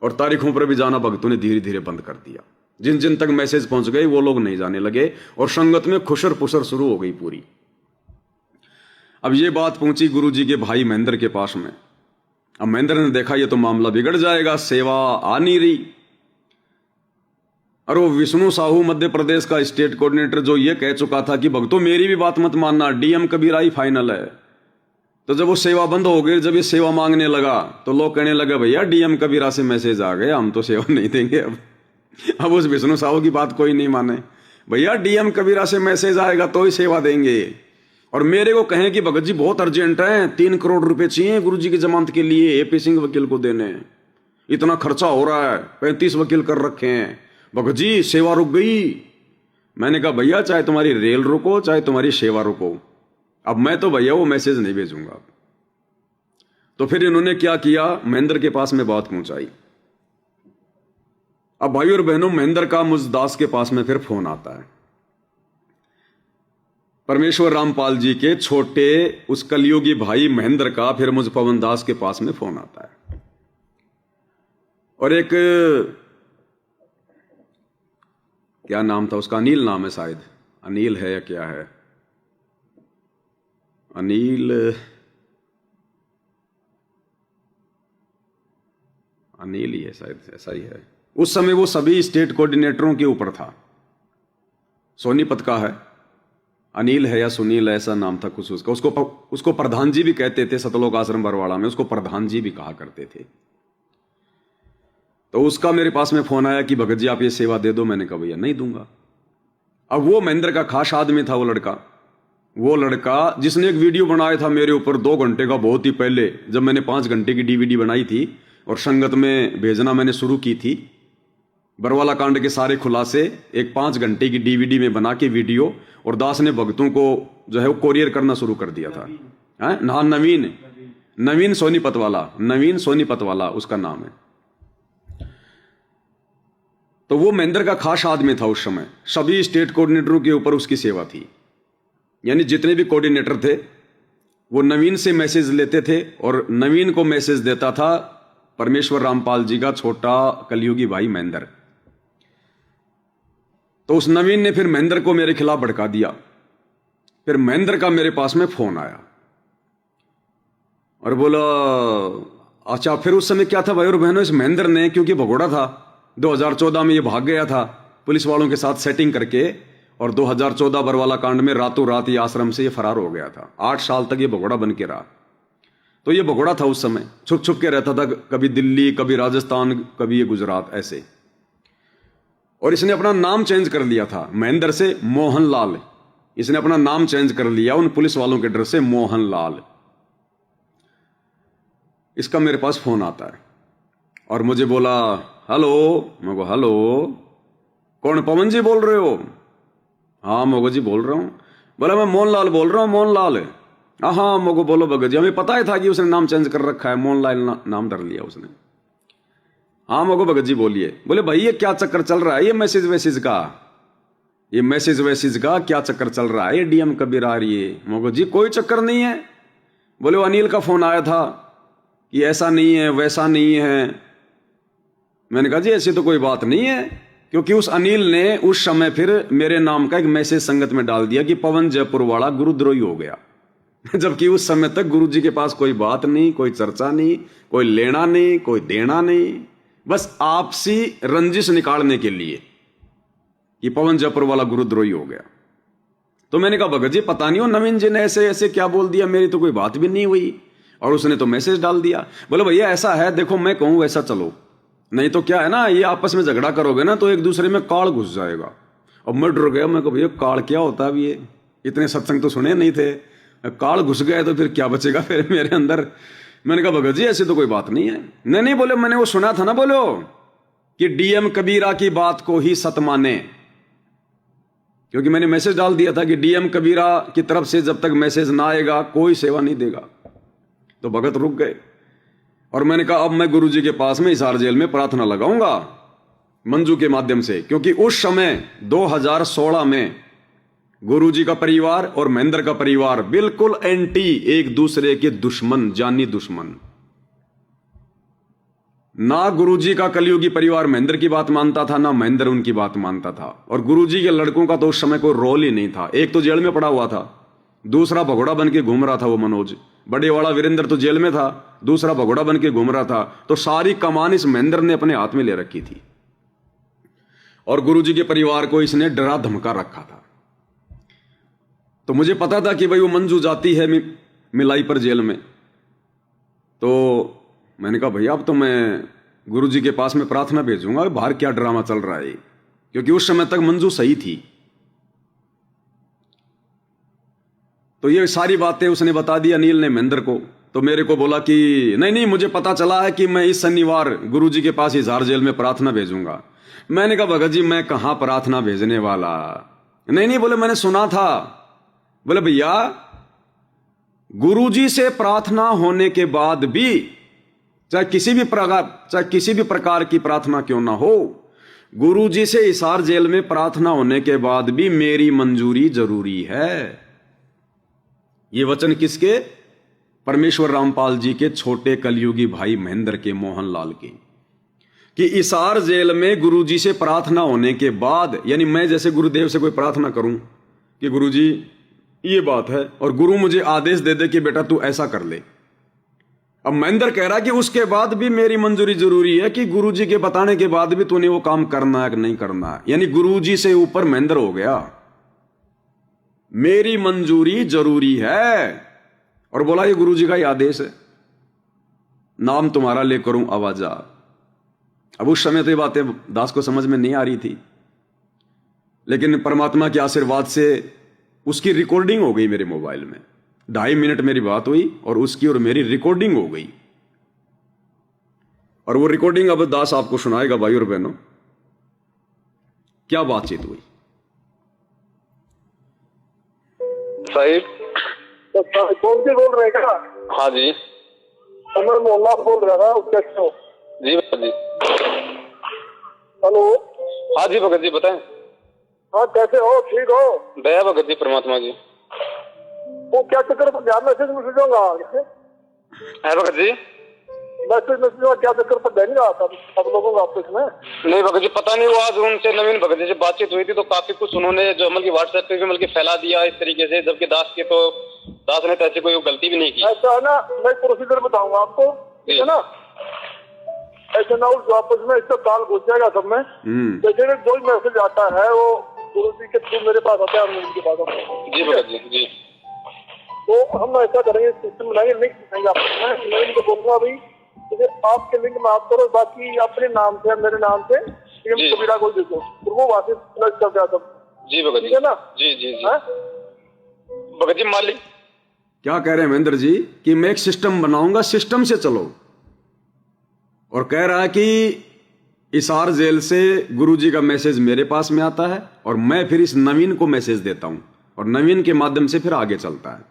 और तारीखों पर भी जाना भक्तों ने धीरे धीरे बंद कर दिया। जिन जिन तक मैसेज पहुंच गए वो लोग नहीं जाने लगे, और संगत में खुशर पुशर शुरू हो गई पूरी। अब ये बात पहुंची गुरुजी के भाई महेंद्र के पास में। अब महेंद्र ने देखा ये तो मामला बिगड़ जाएगा, सेवा आ नहीं रही। और वो विष्णु साहू मध्य प्रदेश का स्टेट कोऑर्डिनेटर जो ये कह चुका था कि भक्तों मेरी भी बात मत मानना, डीएम कबीरा ही फाइनल है। तो जब वो सेवा बंद हो गई, जब ये सेवा मांगने लगा, तो लोग कहने लगे भैया डीएम कबीरा से मैसेज आ गया, हम तो सेवा नहीं देंगे। अब उस विष्णु साहू की बात कोई नहीं माने, भैया डीएम कबीरा से मैसेज आएगा तो ही सेवा देंगे। और मेरे को कहें कि भगत जी बहुत अर्जेंट है, 3 करोड़ रुपए चाहिए गुरुजी की जमानत के लिए, एपी सिंह वकील को देने, इतना खर्चा हो रहा है, 35 वकील कर रखे हैं, भगत जी सेवा रुक गई। मैंने कहा भैया चाहे तुम्हारी रेल रुको चाहे तुम्हारी सेवा रुको, अब मैं तो भैया वो मैसेज नहीं भेजूंगा। तो फिर इन्होंने क्या किया, महेंद्र के पास में बात पहुंचाई। अब भाई और बहनों महेंद्र का मुझ दास के पास में फिर फोन आता है, परमेश्वर रामपाल जी के छोटे उस कलयुगी भाई महेंद्र का फिर मुझ पवन दास के पास में फोन आता है। और एक क्या नाम था उसका, अनिल नाम है शायद, अनिल है या क्या है, अनिल ही है शायद, ऐसा ही है। उस समय वो सभी स्टेट कोऑर्डिनेटरों के ऊपर था, सोनीपत का है। अनिल है या सुनील ऐसा नाम था कुछ उसका, उसको प्रधान जी भी कहते थे। सतलोक आश्रम बरवाड़ा में उसको प्रधान जी भी कहा करते थे। तो उसका मेरे पास में फोन आया कि भगत जी आप ये सेवा दे दो। मैंने कहा भैया नहीं दूंगा। अब वो महेंद्र का खास आदमी था वो लड़का जिसने एक वीडियो बनाया था मेरे ऊपर 2 घंटे का, बहुत ही पहले जब मैंने 5 घंटे की डीवीडी बनाई थी और संगत में भेजना मैंने शुरू की थी। बरवाला कांड के सारे खुलासे एक 5 घंटे की डीवीडी में बना के वीडियो, और दास ने भक्तों को जो है वो कोरियर करना शुरू कर दिया था। हाँ, नवीन सोनीपत वाला उसका नाम है। तो वो महेंद्र का खास आदमी था उस समय। सभी स्टेट कोऑर्डिनेटरों के ऊपर उसकी सेवा थी, यानी जितने भी कोऑर्डिनेटर थे वो नवीन से मैसेज लेते थे और नवीन को मैसेज देता था परमेश्वर रामपाल जी का छोटा कलयुगी भाई महेंद्र। तो उस नवीन ने फिर महेंद्र को मेरे खिलाफ भड़का दिया। फिर महेंद्र का मेरे पास में फोन आया और बोला अच्छा। फिर उस समय क्या था भाई और बहनों, इस महेंद्र ने, क्योंकि भगोड़ा था 2014 में ये भाग गया था पुलिस वालों के साथ सेटिंग करके, और 2014 बरवाला कांड में रातों रात ये आश्रम से ये फरार हो गया था। 8 साल तक ये भगोड़ा बन के रहा। तो ये भगोड़ा था उस समय, छुप छुप के रहता था, कभी दिल्ली, कभी राजस्थान, कभी ये गुजरात, ऐसे। और इसने अपना नाम चेंज कर लिया था महेंद्र से मोहनलाल। इसने अपना नाम चेंज कर लिया उन पुलिस वालों के डर से, मोहनलाल। इसका मेरे पास फोन आता है और मुझे बोला हेलो। मैं को हेलो, कौन, पवन जी बोल रहे हो? हाँ मोगो जी बोल रहा हूं। बोला मैं मोहनलाल बोल रहा हूं। मोहनलाल? हाँ मोगो बोलो भगत जी, हमें पता ही था कि उसने नाम चेंज कर रखा है, मोहनलाल नाम धर लिया उसने। हाँ मोगो भगत जी बोलिए। बोले भाई ये क्या चक्कर चल रहा है, ये मैसेज वैसेज का क्या चक्कर चल रहा है, ये डीएम कबीर आ रही है? मोगो जी कोई चक्कर नहीं है। बोले वो अनिल का फोन आया था कि ऐसा नहीं है वैसा नहीं है। मैंने कहा जी ऐसी तो कोई बात नहीं है, क्योंकि उस अनिल ने उस समय फिर मेरे नाम का एक मैसेज संगत में डाल दिया कि पवन जयपुर वाला गुरुद्रोही हो गया। जबकि उस समय तक गुरुजी के पास कोई बात नहीं, कोई चर्चा नहीं, कोई लेना नहीं, कोई देना नहीं, बस आपसी रंजिश निकालने के लिए कि पवन जयपुर वाला गुरुद्रोही हो गया। तो मैंने कहा भगत जी पता नहीं हो नवीन जी ने ऐसे ऐसे क्या बोल दिया, मेरी तो कोई बात भी नहीं हुई और उसने तो मैसेज डाल दिया। बोले भैया ऐसा है, देखो मैं कहूं वैसा चलो, नहीं तो क्या है ना, ये आपस में झगड़ा करोगे ना तो एक दूसरे में काल घुस जाएगा। अब मैं डर गया, मैं कहा भैया काल क्या होता है? ये इतने सत्संग तो सुने नहीं थे, काल घुस गए तो फिर क्या बचेगा फिर मेरे अंदर। मैंने कहा भगत जी ऐसी तो कोई बात नहीं है। नहीं बोले मैंने वो सुना था ना, बोलो कि डीएम कबीरा की बात को ही सत माने, क्योंकि मैंने मैसेज डाल दिया था कि डीएम कबीरा की तरफ से जब तक मैसेज ना आएगा कोई सेवा नहीं देगा। तो भगत रुक गए और मैंने कहा अब मैं गुरुजी के पास में हिसार जेल में प्रार्थना लगाऊंगा मंजू के माध्यम से, क्योंकि उस समय 2016 में गुरुजी का परिवार और महेंद्र का परिवार बिल्कुल एंटी, एक दूसरे के दुश्मन, जानी दुश्मन। ना गुरुजी का कलयुगी परिवार महेंद्र की बात मानता था, ना महेंद्र उनकी बात मानता था। और गुरुजी के लड़कों का तो उस समय कोई रोल ही नहीं था। एक तो जेल में पड़ा हुआ था, दूसरा भगोड़ा बन के घूम रहा था वो मनोज। बड़े वाला वीरेंद्र तो जेल में था, दूसरा भगोड़ा बन के घूम रहा था। तो सारी कमान इस महेंद्र ने अपने हाथ में ले रखी थी और गुरुजी के परिवार को इसने डरा धमका रखा था। तो मुझे पता था कि भाई वो मंजू जाती है मिलाई पर जेल में। तो मैंने कहा भैया अब तो मैं गुरुजी के पास में प्रार्थना भेजूंगा, बाहर क्या ड्रामा चल रहा है, क्योंकि उस समय तक मंजू सही थी। तो ये सारी बातें उसने बता दी अनिल ने महेंद्र को। तो मेरे को बोला कि नहीं मुझे पता चला है कि मैं इस शनिवार गुरुजी के पास हिसार जेल में प्रार्थना भेजूंगा। मैंने कहा भगत जी मैं कहां प्रार्थना भेजने वाला। नहीं बोले मैंने सुना था। बोले भैया गुरुजी से प्रार्थना होने के बाद भी, चाहे किसी भी प्रकार की प्रार्थना क्यों ना हो, गुरुजी से हिसार जेल में प्रार्थना होने के बाद भी मेरी मंजूरी जरूरी है। ये वचन किसके? परमेश्वर रामपाल जी के छोटे कलयुगी भाई महेंद्र के, मोहनलाल के, कि हिसार जेल में गुरुजी से प्रार्थना होने के बाद, यानी मैं जैसे गुरुदेव से कोई प्रार्थना करूं कि गुरुजी ये बात है और गुरु मुझे आदेश दे दे कि बेटा तू ऐसा कर ले। अब महेंद्र कह रहा कि उसके बाद भी मेरी मंजूरी जरूरी है कि गुरुजी के बताने के बाद भी तूने वो काम करना है कि नहीं करना है। यानी गुरुजी से ऊपर महेंद्र हो गया। मेरी मंजूरी जरूरी है। और बोला ये गुरुजी का ही आदेश है, नाम तुम्हारा ले करूं आवाजा। अब उस समय तो ये बातें दास को समझ में नहीं आ रही थी, लेकिन परमात्मा के आशीर्वाद से उसकी रिकॉर्डिंग हो गई मेरे मोबाइल में। 2.5 मिनट मेरी बात हुई और उसकी और मेरी रिकॉर्डिंग हो गई। और वो रिकॉर्डिंग अब दास आपको सुनाएगा भाई और बहनों, क्या बातचीत हुई। साहिब कौन से बोल रहे क्या? हाँ जी अमर मोहल्ला बोल रहा था उसके। जी भगत जी। हेलो। हाँ जी भगत जी बताएं। हाँ कैसे हो? ठीक हो? दया भगत जी परमात्मा जी। वो क्या चक्कर पर ध्यान मैसेज भेजूंगा है भगत जी? मैसेज क्या चक्कर पर देंगे सब लोगों का आपस में? नहीं भगत जी पता नहीं, वो आज उनसे नवीन भगत जी से बातचीत हुई थी तो काफी कुछ उन्होंने जो अमल की व्हाट्सएप पे भी अमल की फैला दिया इस तरीके से, जबकि दास के तो दास ने तो ऐसी कोई गलती भी नहीं की। ऐसा है ना, मैं प्रोसीजर बताऊंगा आपको, ठीक है ना? ऐसे ना उस आपस में इसका काल घुस जाएगा सब में। जैसे जो मैसेज आता है वो गुरु जी के थ्रू मेरे पास आता है, उनके पास आता है। जी भगत जी जी। तो हम ऐसा करेंगे, सिस्टम बनाएंगे, लिंक बनाएंगे आपको। मैं इनको बोलूंगा भाई आपके लिंक में आप करो, बाकी अपने नाम से मेरे नाम से कबीरा को देखो, तो वो वापस प्लस कर दिया सब। जी भगत जी, है ना? जी जी जी। भगत जी मालिक क्या कह रहे हैं महेंद्र जी कि मैं एक सिस्टम बनाऊंगा, सिस्टम से चलो। और कह रहा है कि इसार जेल से गुरुजी का मैसेज मेरे पास में आता है और मैं फिर इस नवीन को मैसेज देता हूं और नवीन के माध्यम से फिर आगे चलता है।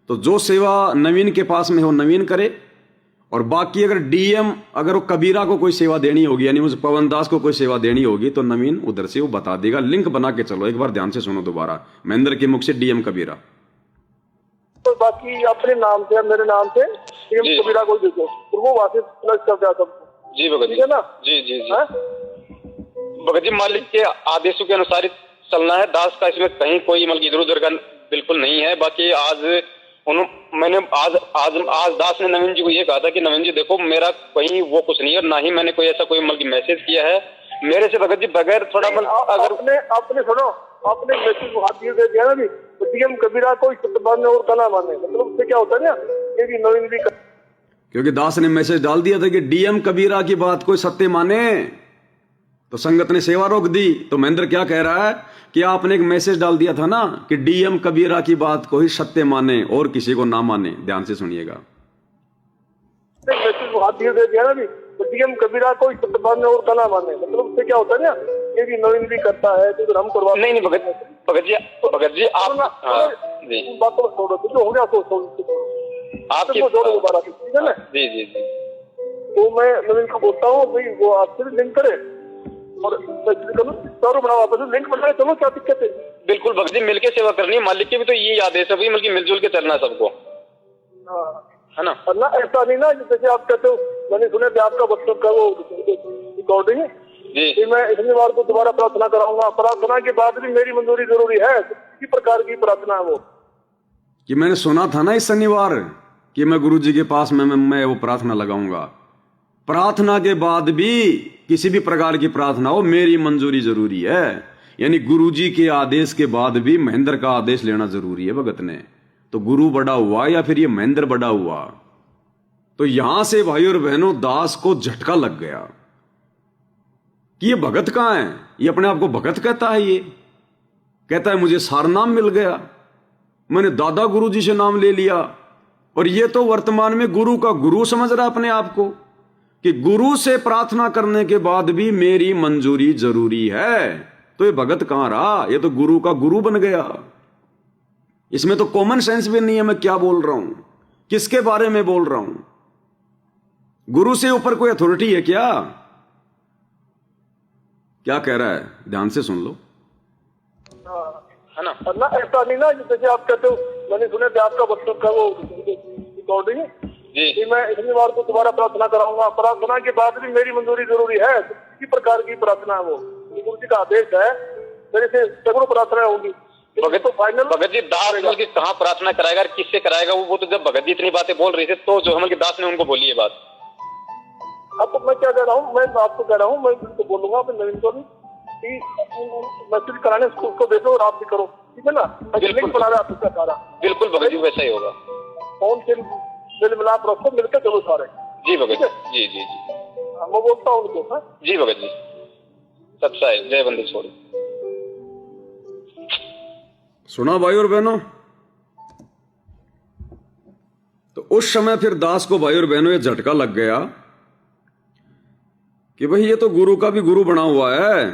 तो जो सेवा नवीन के पास में हो नवीन करे, और बाकी अगर डीएम अगर वो कबीरा को कोई सेवा देनी होगी, यानी उस पवन दास को कोई सेवा देनी होगी, तो नवीन उधर से वो बता देगा। लिंक बना के चलो, एक बार ध्यान से सुनो दोबारा, महेंद्र के मुख से डीएम कबीरा। तो बाकी अपने नाम से मेरे नाम से डीएम कबीरा को देखो, तो वो वापस प्लस कर दिया सब। जी भगत जी, है ना? जी जी जी। भगत जी मालिक के आदेशों के अनुसार चलना है, दास का इसमें कहीं कोई मतलब इधर उधर का बिल्कुल नहीं है। बाकी आज मैंने आज दास ने नवीन जी को ये कहा था कि नवीन जी देखो मेरा कहीं वो कुछ नहीं है, ना ही मैंने कोई ऐसा कोई मतलब मैसेज किया है मेरे से भगत जी बगैर थोड़ा अगर आपने सुनो, आपने मैसेज हाथ दिया ना भी, तो डीएम कबीरा को माने और कला माने, मतलब उससे क्या होता है ना, ये भी नवीन भी क्योंकि दास ने मैसेज डाल दिया था कि डीएम कबीरा की बात कोई सत्य माने, तो संगत ने सेवा रोक दी। तो महेंद्र क्या कह रहा है कि आपने एक मैसेज डाल दिया था ना कि डीएम कबीरा की बात को ही सत्य माने और किसी को ना माने। ध्यान से सुनिएगा, मैसेज हाथ दिया ना भी, तो डीएम कबीरा को सत्य माने और कला माने, मतलब उससे क्या होता है ना, ये भी नवीन भी करता है, तो हम करवा नहीं भगत जी आप बातों को छोड़ो, जो हो गया तो आपकी दोबारा, ठीक है ना? जी जी जी। तो मैं नवीन को बोलता हूँ भाई वो आपसे भी लिंक करे और लिंक बनाए, चलो क्या दिक्कत है? बिल्कुल भगत जी मिलके सेवा करनी है, मालिक के भी तो यही आदेश है भाई, मतलब मिलजुल के चलना है सबको, है ना? ना ऐसा नहीं ना, जैसे आप कहते हो, मैंने सुना था आपका बच्चों का वो रिकॉर्डिंग जी, मैं शनिवार को दोबारा प्रार्थना कराऊंगा, प्रार्थना के बाद भी मेरी मंजूरी जरूरी है। किसी प्रकार की प्रार्थना है वो कि मैंने सुना था ना इस शनिवार कि मैं गुरुजी के पास में मैं वो प्रार्थना लगाऊंगा। प्रार्थना के बाद भी किसी भी प्रकार की प्रार्थना हो मेरी मंजूरी जरूरी है, यानी गुरुजी के आदेश के बाद भी महेंद्र का आदेश लेना जरूरी है भगत ने। तो गुरु बड़ा हुआ या फिर ये महेंद्र बड़ा हुआ? तो यहां से भाई और बहनों दास को झटका लग गया कि ये भगत कहां है। ये अपने आप को भगत कहता है, ये कहता है मुझे सार नाम मिल गया, मैंने दादा गुरुजी से नाम ले लिया, और ये तो वर्तमान में गुरु का गुरु समझ रहा अपने आप को कि गुरु से प्रार्थना करने के बाद भी मेरी मंजूरी जरूरी है। तो ये भगत कहां रहा, ये तो गुरु का गुरु बन गया। इसमें तो कॉमन सेंस भी नहीं है। मैं क्या बोल रहा हूं, किसके बारे में बोल रहा हूं? गुरु से ऊपर कोई अथॉरिटी है क्या? क्या कह रहा है, ध्यान से सुन लो, है ना? ना ऐसा नहीं ना, जैसे आप कहते हो, मैंने सुना था आपका बच्चों का वो रिकॉर्डिंग जी, मैं शनिवार को दोबारा प्रार्थना कराऊंगा, प्रार्थना के बाद भी मेरी मंजूरी जरूरी है। किसी प्रकार की प्रार्थना है वो, गुरु जी का आदेश है, मेरे से सैकड़ों प्रार्थना होगी। भगत तो फाइनल भगत जी दास मतलब कहाँ प्रार्थना कराएगा, किससे कराएगा? वो तो जब भगत जी इतनी बातें बोल रही थी तो जो हमारे दास ने उनको बोली है बात। अब तो मैं क्या कह रहा हूँ, मैं आपको कह रहा हूँ, मैं उनको बोलूंगा अपने नवीन को भी मैसेज कराने उसको भेजो और आप भी करो। ठीक है ना, लिंक बना रहा है आपका सारा। बिल्कुल भगत जी, वैसा ही होगा। फोन से मिल मिलाप रखो, मिलकर चलो सारे। जी भगत जी, जी जी मैं बोलता हूँ उनको। हाँ? जी भगत जी, सच्चा है। जय बंदी छोड़। सुना भाई और बहनों? तो उस समय फिर दास को भाई और बहनों ये झटका लग गया कि भाई ये तो गुरु का भी गुरु बना हुआ है,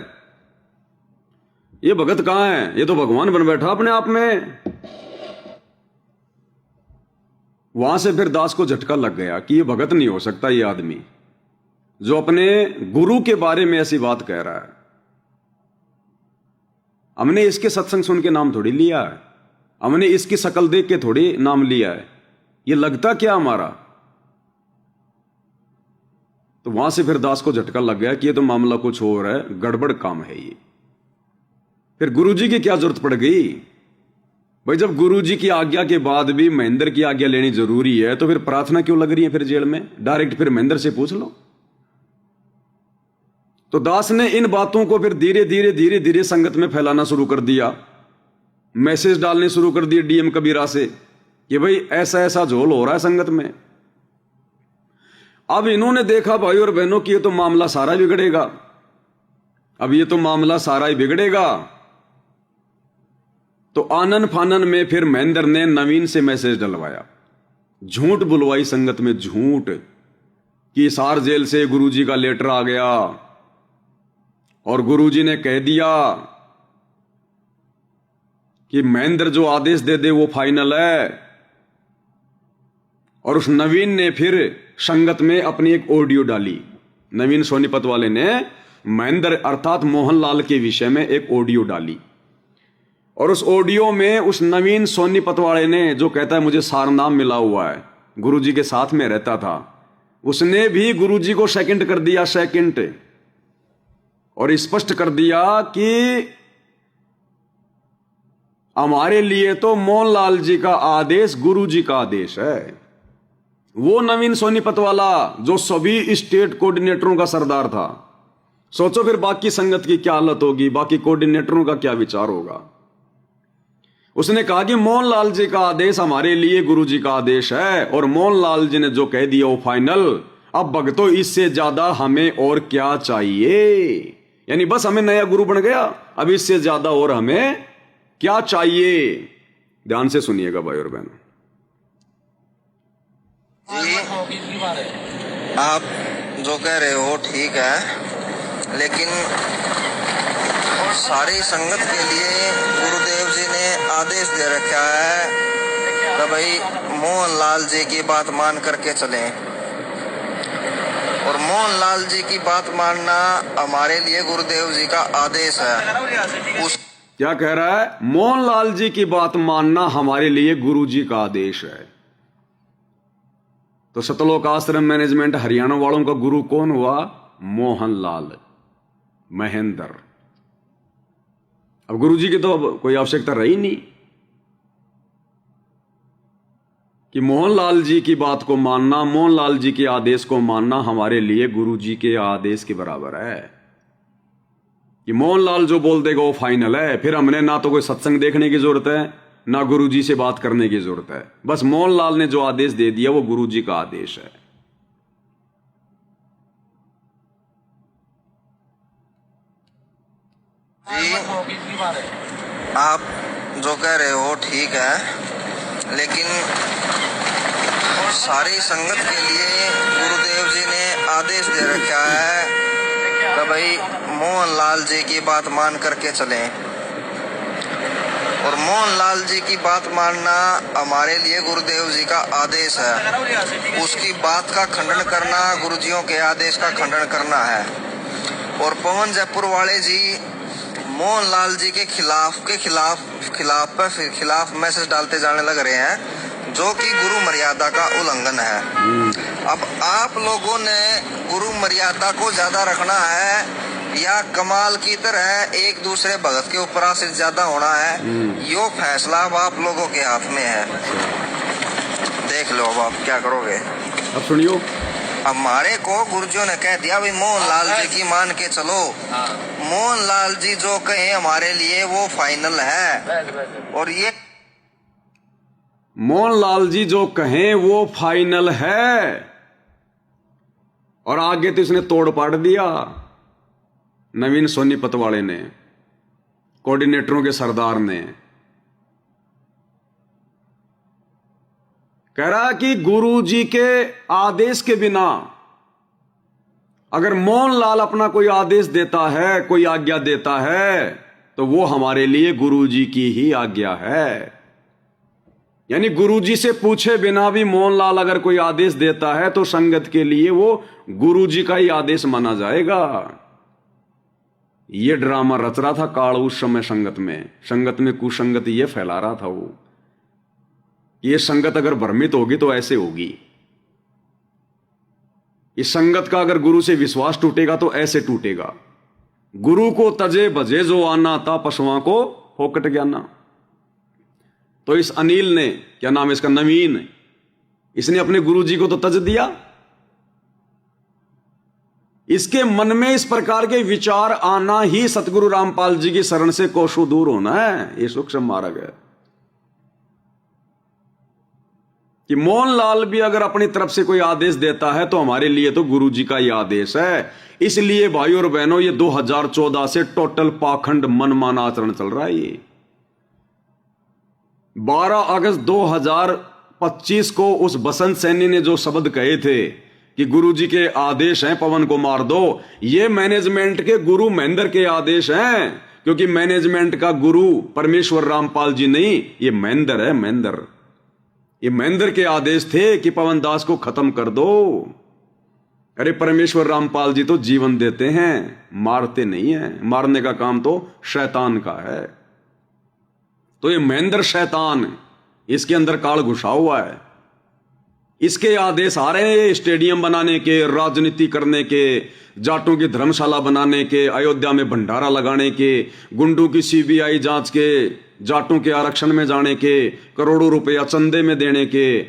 ये भगत कहां है, ये तो भगवान बन बैठा अपने आप में। वहां से फिर दास को झटका लग गया कि ये भगत नहीं हो सकता, ये आदमी जो अपने गुरु के बारे में ऐसी बात कह रहा है। हमने इसके सत्संग सुन के नाम थोड़ी लिया है, हमने इसकी शक्ल देख के थोड़ी नाम लिया है, ये लगता क्या हमारा। तो वहां से फिर दास को झटका लग गया कि ये तो मामला कुछ और है, गड़बड़ काम है ये। फिर गुरुजी की क्या जरूरत पड़ गई भाई? जब गुरुजी की आज्ञा के बाद भी महेंद्र की आज्ञा लेनी जरूरी है, तो फिर प्रार्थना क्यों लग रही है फिर जेल में? डायरेक्ट फिर महेंद्र से पूछ लो। तो दास ने इन बातों को फिर धीरे धीरे धीरे धीरे संगत में फैलाना शुरू कर दिया, मैसेज डालने शुरू कर दिए डीएम कबीरा से कि भाई ऐसा ऐसा झोल हो रहा है संगत में। अब इन्होंने देखा भाई और बहनों कि ये तो मामला सारा बिगड़ेगा, अब ये तो मामला सारा ही बिगड़ेगा। तो आनन फानन में फिर महेंद्र ने नवीन से मैसेज डलवाया, झूठ बुलवाई संगत में, झूठ कि हिसार जेल से गुरुजी का लेटर आ गया और गुरुजी ने कह दिया कि महेंद्र जो आदेश दे दे वो फाइनल है। और उस नवीन ने फिर संगत में अपनी एक ऑडियो डाली, नवीन सोनीपत वाले ने महेंद्र अर्थात मोहनलाल के विषय में एक ऑडियो डाली। और उस ऑडियो में उस नवीन सोनीपत वाले ने, जो कहता है मुझे सारनाम मिला हुआ है, गुरुजी के साथ में रहता था, उसने भी गुरुजी को सेकंड कर दिया, सेकंड, और स्पष्ट कर दिया कि हमारे लिए तो मोहनलाल जी का आदेश गुरुजी का आदेश है। वो नवीन सोनीपत वाला जो सभी स्टेट कोऑर्डिनेटरों का सरदार था। सोचो फिर बाकी संगत की क्या हालत होगी, बाकी कोऑर्डिनेटरों का क्या विचार होगा। उसने कहा कि मोहनलाल जी का आदेश हमारे लिए गुरुजी का आदेश है, और मोहनलाल जी ने जो कह दिया वो फाइनल। अब भक्तों इससे ज्यादा हमें और क्या चाहिए? यानी बस हमें नया गुरु बन गया, अब इससे ज्यादा और हमें क्या चाहिए? ध्यान से सुनिएगा भाई और बहनों। आप जो कह रहे हो ठीक है, लेकिन सारी संगत के लिए गुरुदेव जी ने आदेश दे रखा है कि भाई मोहनलाल जी की बात मान करके चलें, और मोहनलाल जी की बात मानना हमारे लिए गुरुदेव जी का आदेश है। क्या कह रहा है? मोहनलाल जी की बात मानना हमारे लिए गुरुजी का आदेश है। तो सतलोक आश्रम मैनेजमेंट हरियाणा वालों का गुरु कौन हुआ? मोहनलाल, महेंद्र। अब गुरुजी की तो अब कोई आवश्यकता रही नहीं कि मोहनलाल जी की बात को मानना, मोहनलाल जी के आदेश को मानना हमारे लिए गुरुजी के आदेश के बराबर है कि मोहनलाल जो बोल देगा वो फाइनल है। फिर हमने ना तो कोई सत्संग देखने की जरूरत है, ना गुरुजी से बात करने की जरूरत है। बस मोहनलाल ने जो आदेश दे दिया वो गुरुजी का आदेश है। आप जो कह रहे हो ठीक है, लेकिन सारी संगत के लिए गुरुदेव जी ने आदेश दे रखा है कि भाई मोहनलाल जी की बात मान करके चलें, और मोहनलाल जी की बात मानना हमारे लिए गुरुदेव जी का आदेश है। उसकी बात का खंडन करना गुरुजियों के आदेश का खंडन करना है। और पवन जयपुर वाले जी मोहनलाल जी के खिलाफ मैसेज डालते जाने लग रहे हैं, जो कि गुरु मर्यादा का उल्लंघन है। अब आप लोगों ने गुरु मर्यादा को ज्यादा रखना है या कमाल की तरह एक दूसरे भगत के ऊपर आश्रित ज्यादा होना है, यो फैसला अब आप लोगों के हाथ में है। देख लो अब आप क्या करोगे। अब सुनियो, हमारे को गुरुजियों ने कह दिया भाई मोहनलाल जी की मान के चलो, मोहनलाल जी जो कहे हमारे लिए वो फाइनल है। और ये मोहनलाल जी जो कहें वो फाइनल है। और आगे तो इसने तोड़ पाड़ दिया नवीन सोनीपत वाले ने, कोऑर्डिनेटरों के सरदार ने। कह रहा कि गुरु जी के आदेश के बिना अगर मोहनलाल अपना कोई आदेश देता है, कोई आज्ञा देता है, तो वो हमारे लिए गुरु जी की ही आज्ञा है। यानी गुरु जी से पूछे बिना भी मोहनलाल अगर कोई आदेश देता है तो संगत के लिए वो गुरु जी का ही आदेश माना जाएगा। ये ड्रामा रच रहा था काल उस समय संगत में कुसंगत ये फैला रहा था वो। ये संगत अगर भ्रमित होगी तो ऐसे होगी। इस संगत का अगर गुरु से विश्वास टूटेगा तो ऐसे टूटेगा। गुरु को तजे बजे जो आना था पशुओं को फोकट ज्ञाना। तो इस अनिल ने, क्या नाम है इसका, नवीन, इसने अपने गुरु जी को तो तज दिया। इसके मन में इस प्रकार के विचार आना ही सतगुरु रामपाल जी की शरण से कोसों दूर होना है। ये सूक्ष्म मार्ग है कि मोहनलाल भी अगर अपनी तरफ से कोई आदेश देता है तो हमारे लिए तो गुरु जी का ही आदेश है। इसलिए भाई और बहनों, ये 2014 से टोटल पाखंड मनमाना आचरण चल रहा है। ये 12 अगस्त 2025 को उस बसंत सैनी ने जो शब्द कहे थे कि गुरु जी के आदेश हैं पवन को मार दो, ये मैनेजमेंट के गुरु महेंद्र के आदेश हैं। क्योंकि मैनेजमेंट का गुरु परमेश्वर रामपाल जी नहीं, ये महेंद्र है, महेंद्र। ये महेंद्र के आदेश थे कि पवन दास को खत्म कर दो। अरे परमेश्वर रामपाल जी तो जीवन देते हैं, मारते नहीं हैं। मारने का काम तो शैतान का है। तो ये महेंद्र शैतान, इसके अंदर काल घुसा हुआ है। इसके आदेश आ रहे हैं स्टेडियम बनाने के, राजनीति करने के, जाटों की धर्मशाला बनाने के, अयोध्या में भंडारा लगाने के, गुंडों की सीबीआई जांच के, जाटों के आरक्षण में जाने के, करोड़ों रुपया चंदे में देने के,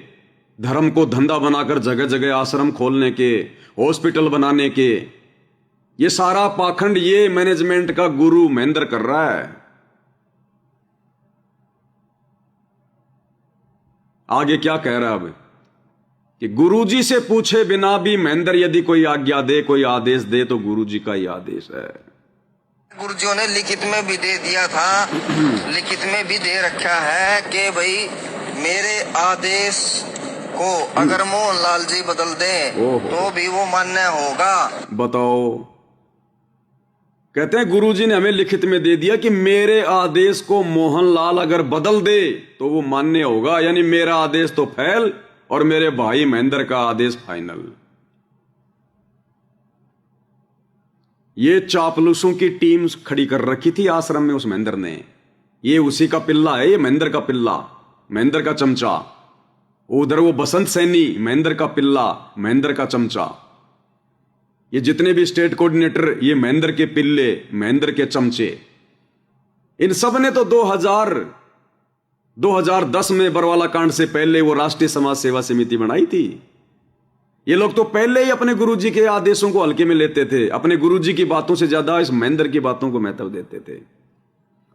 धर्म को धंधा बनाकर जगह जगह आश्रम खोलने के, हॉस्पिटल बनाने के। ये सारा पाखंड ये मैनेजमेंट का गुरु महेंद्र कर रहा है। आगे क्या कह रहा है अब कि गुरुजी से पूछे बिना भी महेंद्र यदि कोई आज्ञा दे, कोई आदेश दे, तो गुरुजी का ही आदेश है। गुरुजियों ने लिखित में भी दे दिया था, लिखित में भी दे रखा है कि भाई मेरे आदेश को अगर मोहनलाल जी बदल दें तो भी वो मान्य होगा। बताओ, कहते हैं गुरुजी ने हमें लिखित में दे दिया कि मेरे आदेश को मोहनलाल अगर बदल दे तो वो मान्य होगा। यानी मेरा आदेश तो फेल और मेरे भाई महेंद्र का आदेश फाइनल। ये चापलूसों की टीम खड़ी कर रखी थी आश्रम में उस महेंद्र ने। ये उसी का पिल्ला है, ये महेंद्र का पिल्ला, महेंद्र का चमचा। उधर वो बसंत सैनी, महेंद्र का पिल्ला, महेंद्र का चमचा। ये जितने भी स्टेट कोऑर्डिनेटर, ये महेंद्र के पिल्ले, महेंद्र के चमचे। इन सब ने तो 2010 में बरवाला कांड से पहले वो राष्ट्रीय समाज सेवा समिति बनाई थी। ये लोग तो पहले ही अपने गुरुजी के आदेशों को हल्के में लेते थे, अपने गुरुजी की बातों से ज्यादा इस महेंद्र की बातों को महत्व देते थे।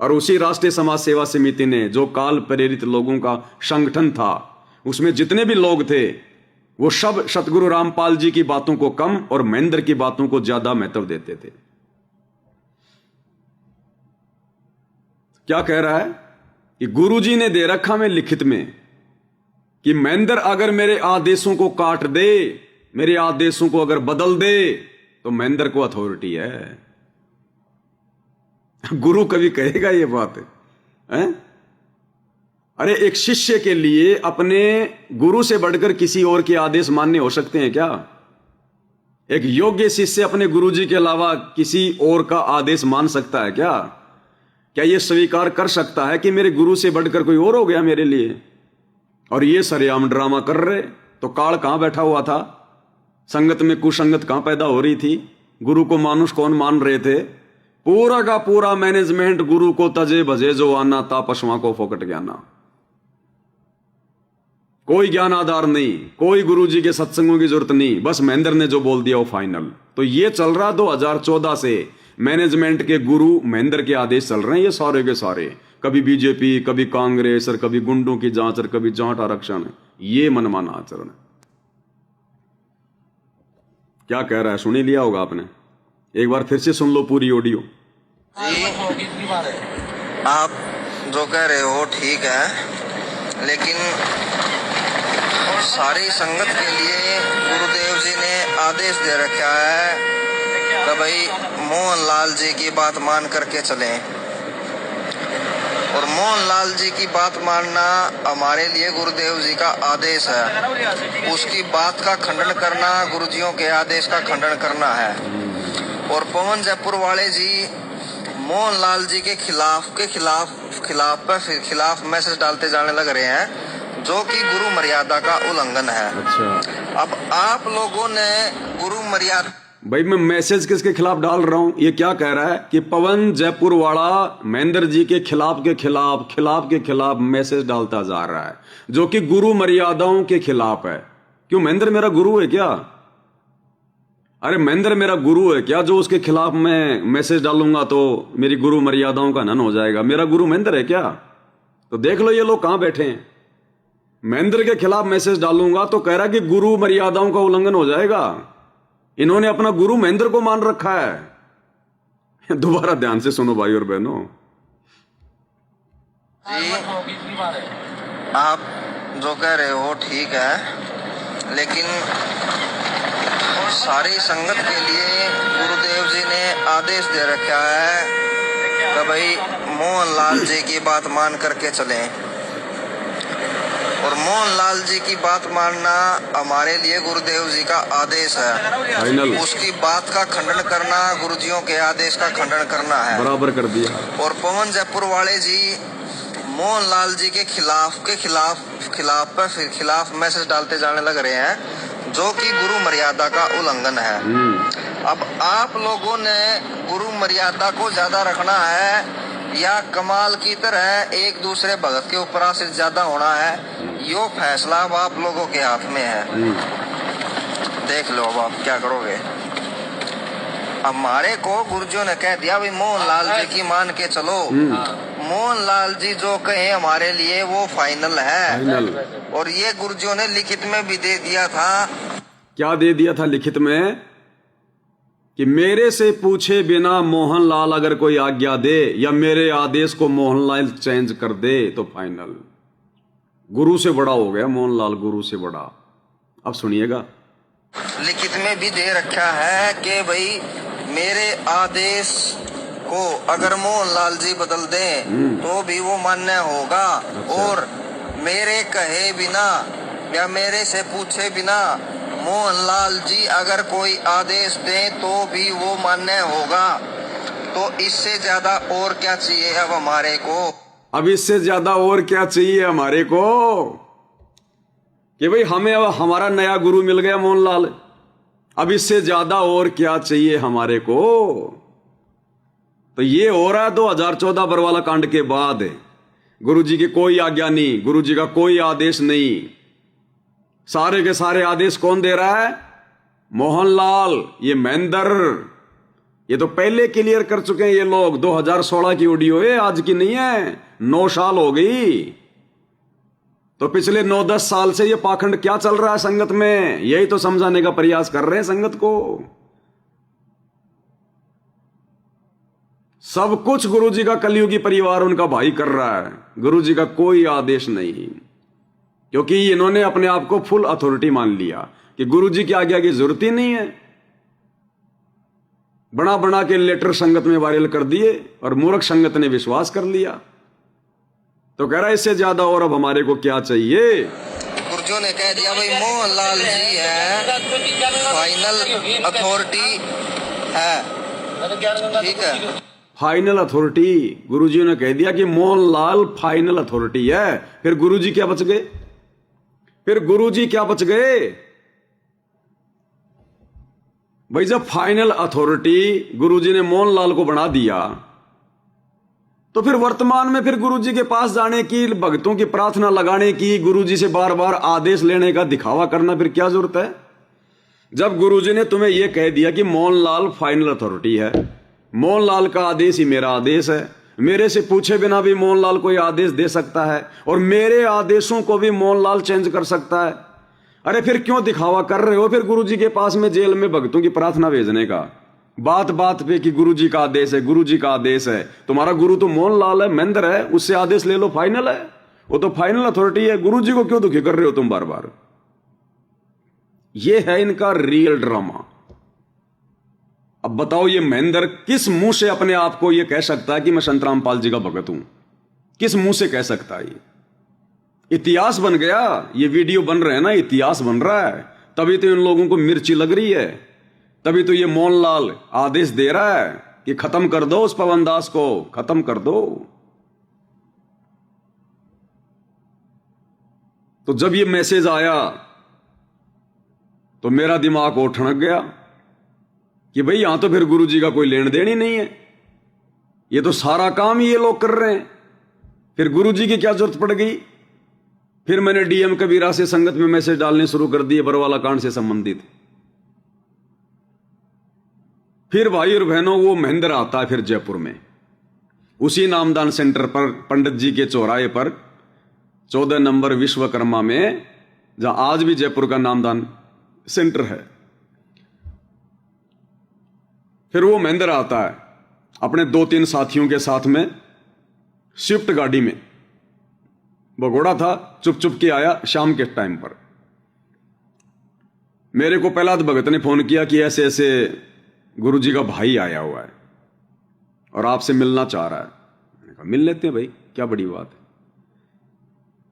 और उसी राष्ट्रीय समाज सेवा समिति ने, जो काल प्रेरित लोगों का संगठन था, उसमें जितने भी लोग थे वो सब सतगुरु रामपाल जी की बातों को कम और महेंद्र की बातों को ज्यादा महत्व देते थे। क्या कह रहा है कि गुरुजी ने दे रखा में लिखित में कि महेंद्र अगर मेरे आदेशों को काट दे, मेरे आदेशों को अगर बदल दे, तो महेंद्र को अथॉरिटी है। गुरु कभी कहेगा ये बात है? अरे एक शिष्य के लिए अपने गुरु से बढ़कर किसी और के आदेश मान्य हो सकते हैं क्या? एक योग्य शिष्य अपने गुरुजी के अलावा किसी और का आदेश मान सकता है क्या? क्या ये स्वीकार कर सकता है कि मेरे गुरु से बढ़कर कोई और हो गया मेरे लिए? और ये सरेआम ड्रामा कर रहे, तो काल कहां बैठा हुआ था? संगत में कुसंगत कहां पैदा हो रही थी? गुरु को मानुष कौन मान रहे थे? पूरा का पूरा मैनेजमेंट गुरु को तजे भजे जो आना ता पशुआ को फोकट ज्ञाना। कोई ज्ञान आधार नहीं, कोई गुरुजी के सत्संगों की जरूरत नहीं, बस महेंद्र ने जो बोल दिया वो फाइनल। तो ये चल रहा 2014 से मैनेजमेंट के गुरु महेंद्र के आदेश चल रहे हैं, ये सारे के सारे, कभी बीजेपी, कभी कांग्रेस, और कभी गुंडों की जांच, और कभी जाट आरक्षण, ये मनमाना आचरण। क्या कह रहा है सुन ही लिया होगा आपने, एक बार फिर से सुन लो पूरी ऑडियो। आप जो कह रहे हो ठीक है, लेकिन सारी संगत के लिए गुरुदेव जी ने आदेश दे रखा है कि भाई मोहनलाल जी की बात मान करके चलें, और मोहनलाल जी की बात मानना हमारे लिए गुरुदेव जी का आदेश है। उसकी बात का खंडन करना गुरुजियों के आदेश का खंडन करना है। और पवन जयपुर वाले जी मोहनलाल जी के खिलाफ मैसेज डालते जाने लग रहे हैं, जो कि गुरु मर्यादा का उल्लंघन है। अच्छा, अब आप लोगों ने गुरु मर्यादा, भाई मैं मैसेज किसके खिलाफ डाल रहा हूं, ये क्या कह रहा है कि पवन जयपुर वाला महेंद्र जी के खिलाफ मैसेज डालता जा रहा है, जो कि गुरु मर्यादाओं के खिलाफ है। क्यों, महेंद्र मेरा गुरु है क्या? अरे महेंद्र मेरा गुरु है क्या, जो उसके खिलाफ मैं मैसेज डालूंगा तो मेरी गुरु मर्यादाओं का हनन हो जाएगा? मेरा गुरु महेंद्र है क्या? तो देख लो ये लोग कहां बैठे हैं। महेंद्र के खिलाफ मैसेज डालूंगा तो कह रहा कि गुरु मर्यादाओं का उल्लंघन हो जाएगा। इन्होंने अपना गुरु महेंद्र को मान रखा है। दोबारा ध्यान से सुनो भाई और बहनों, आप जो कह रहे हो ठीक है, लेकिन सारी संगत के लिए गुरुदेव जी ने आदेश दे रखा है कि भाई मोहनलाल जी की बात मान करके चलें, और मोहनलाल जी की बात मानना हमारे लिए गुरुदेव जी का आदेश है। उसकी बात का खंडन करना गुरुजियों के आदेश का खंडन करना है। बराबर कर दिया। और पवन जयपुर वाले जी मोहनलाल जी के खिलाफ मैसेज डालते जाने लग रहे हैं, जो कि गुरु मर्यादा का उल्लंघन है। अब आप लोगों ने गुरु मर्यादा को ज्यादा रखना है या कमाल की तरह एक दूसरे भगत के ऊपर आश्रित ज्यादा होना है, यो फैसला अब आप लोगों के हाथ में है। देख लो अब आप क्या करोगे। हमारे को गुरुजियों ने कह दिया भाई मोहनलाल जी की मान के चलो, मोहनलाल जी जो कहे हमारे लिए वो फाइनल है। और ये गुरुजियों ने लिखित में भी दे दिया था। क्या दे दिया था लिखित में? कि मेरे से पूछे बिना मोहनलाल अगर कोई आज्ञा दे या मेरे आदेश को मोहनलाल चेंज कर दे तो फाइनल। गुरु से बड़ा हो गया मोहनलाल, गुरु से बड़ा। अब सुनिएगा, लिखित में भी दे रखा है कि भाई मेरे आदेश को अगर मोहनलाल जी बदल दें तो भी वो मान्य होगा। अच्छा। और मेरे कहे बिना या मेरे से पूछे बिना मोहनलाल जी अगर कोई आदेश दें तो भी वो मान्य होगा। तो इससे ज्यादा और क्या चाहिए अब हमारे को? अब इससे ज्यादा और क्या चाहिए हमारे को कि भाई हमें अब हमारा नया गुरु मिल गया मोहनलाल। अब इससे ज्यादा और क्या चाहिए हमारे को? तो ये हो रहा है 2014 बरवाला कांड के बाद। गुरुजी की कोई आज्ञा नहीं, गुरुजी का कोई आदेश नहीं। सारे के सारे आदेश कौन दे रहा है? मोहनलाल। ये महेंद्र, ये तो पहले क्लियर कर चुके हैं ये लोग। 2016 की ऑडियो है, आज की नहीं है। 9 साल हो गई। तो पिछले 9-10 साल से ये पाखंड क्या चल रहा है संगत में, यही तो समझाने का प्रयास कर रहे हैं संगत को। सब कुछ गुरुजी का कलयुगी परिवार उनका भाई कर रहा है। गुरुजी का कोई आदेश नहीं, क्योंकि इन्होंने अपने आप को फुल अथॉरिटी मान लिया कि गुरुजी की आज्ञा की जरूरत ही नहीं है। बना बना के लेटर संगत में वायरल कर दिए और मूर्ख संगत ने विश्वास कर लिया। तो कह रहा है इससे ज्यादा और अब हमारे को क्या चाहिए? गुरुजियों ने कह दिया भाई मोहनलाल जी है फाइनल अथॉरिटी है, ठीक है। फाइनल अथॉरिटी गुरुजी ने कह दिया कि मोहनलाल फाइनल अथॉरिटी है। फिर गुरुजी क्या बच गए? फिर गुरुजी क्या बच गए भाई? जब फाइनल अथॉरिटी गुरुजी ने मोहनलाल को बना दिया तो फिर वर्तमान में फिर गुरुजी के पास जाने की, भक्तों की प्रार्थना लगाने की, गुरुजी से बार बार आदेश लेने का दिखावा करना फिर क्या जरूरत है? जब गुरुजी ने तुम्हें यह कह दिया कि मोहनलाल फाइनल अथॉरिटी है, मोहनलाल का आदेश ही मेरा आदेश है, मेरे से पूछे बिना भी मोहनलाल कोई आदेश दे सकता है और मेरे आदेशों को भी मोहनलाल चेंज कर सकता है, अरे फिर क्यों दिखावा कर रहे हो फिर गुरुजी के पास में जेल में भक्तों की प्रार्थना भेजने का? बात बात पे कि गुरुजी का आदेश है, गुरुजी का आदेश है। तुम्हारा गुरु तो मोहनलाल है, महेंद्र है, उससे आदेश ले लो, फाइनल है, वो तो फाइनल अथॉरिटी है। गुरुजी को क्यों दुखी कर रहे हो तुम बार बार? ये है इनका रियल ड्रामा। अब बताओ ये महेंद्र किस मुंह से अपने आप को ये कह सकता है कि मैं संत रामपाल जी का भगत हूं? किस मुंह से कह सकता है? ये इतिहास बन गया, ये वीडियो बन रहे हैं ना, इतिहास बन रहा है। तभी तो इन लोगों को मिर्ची लग रही है, तभी तो ये मोहनलाल आदेश दे रहा है कि खत्म कर दो उस पवन दास को, खत्म कर दो। तो जब ये मैसेज आया तो मेरा दिमाग और ठनक गया कि भाई यहां तो फिर गुरुजी का कोई लेन देन ही नहीं है, ये तो सारा काम ही ये लोग कर रहे हैं, फिर गुरुजी की क्या जरूरत पड़ गई? फिर मैंने डीएम कबीरा से संगत में मैसेज डालने शुरू कर दिए बरवाला कांड से संबंधित। फिर भाई और बहनों वो महेंद्र आता है फिर जयपुर में, उसी नामदान सेंटर पर पंडित जी के चौराहे पर 14 नंबर विश्वकर्मा में, जहां आज भी जयपुर का नामदान सेंटर है। फिर वो महेंद्र आता है अपने 2-3 साथियों के साथ में स्विफ्ट गाड़ी में, भगोड़ा था, चुप चुप के आया शाम के टाइम पर। मेरे को पहला तो भगत ने फोन किया कि ऐसे ऐसे गुरुजी का भाई आया हुआ है और आपसे मिलना चाह रहा है। मैंने कहा मिल लेते हैं भाई, क्या बड़ी बात है।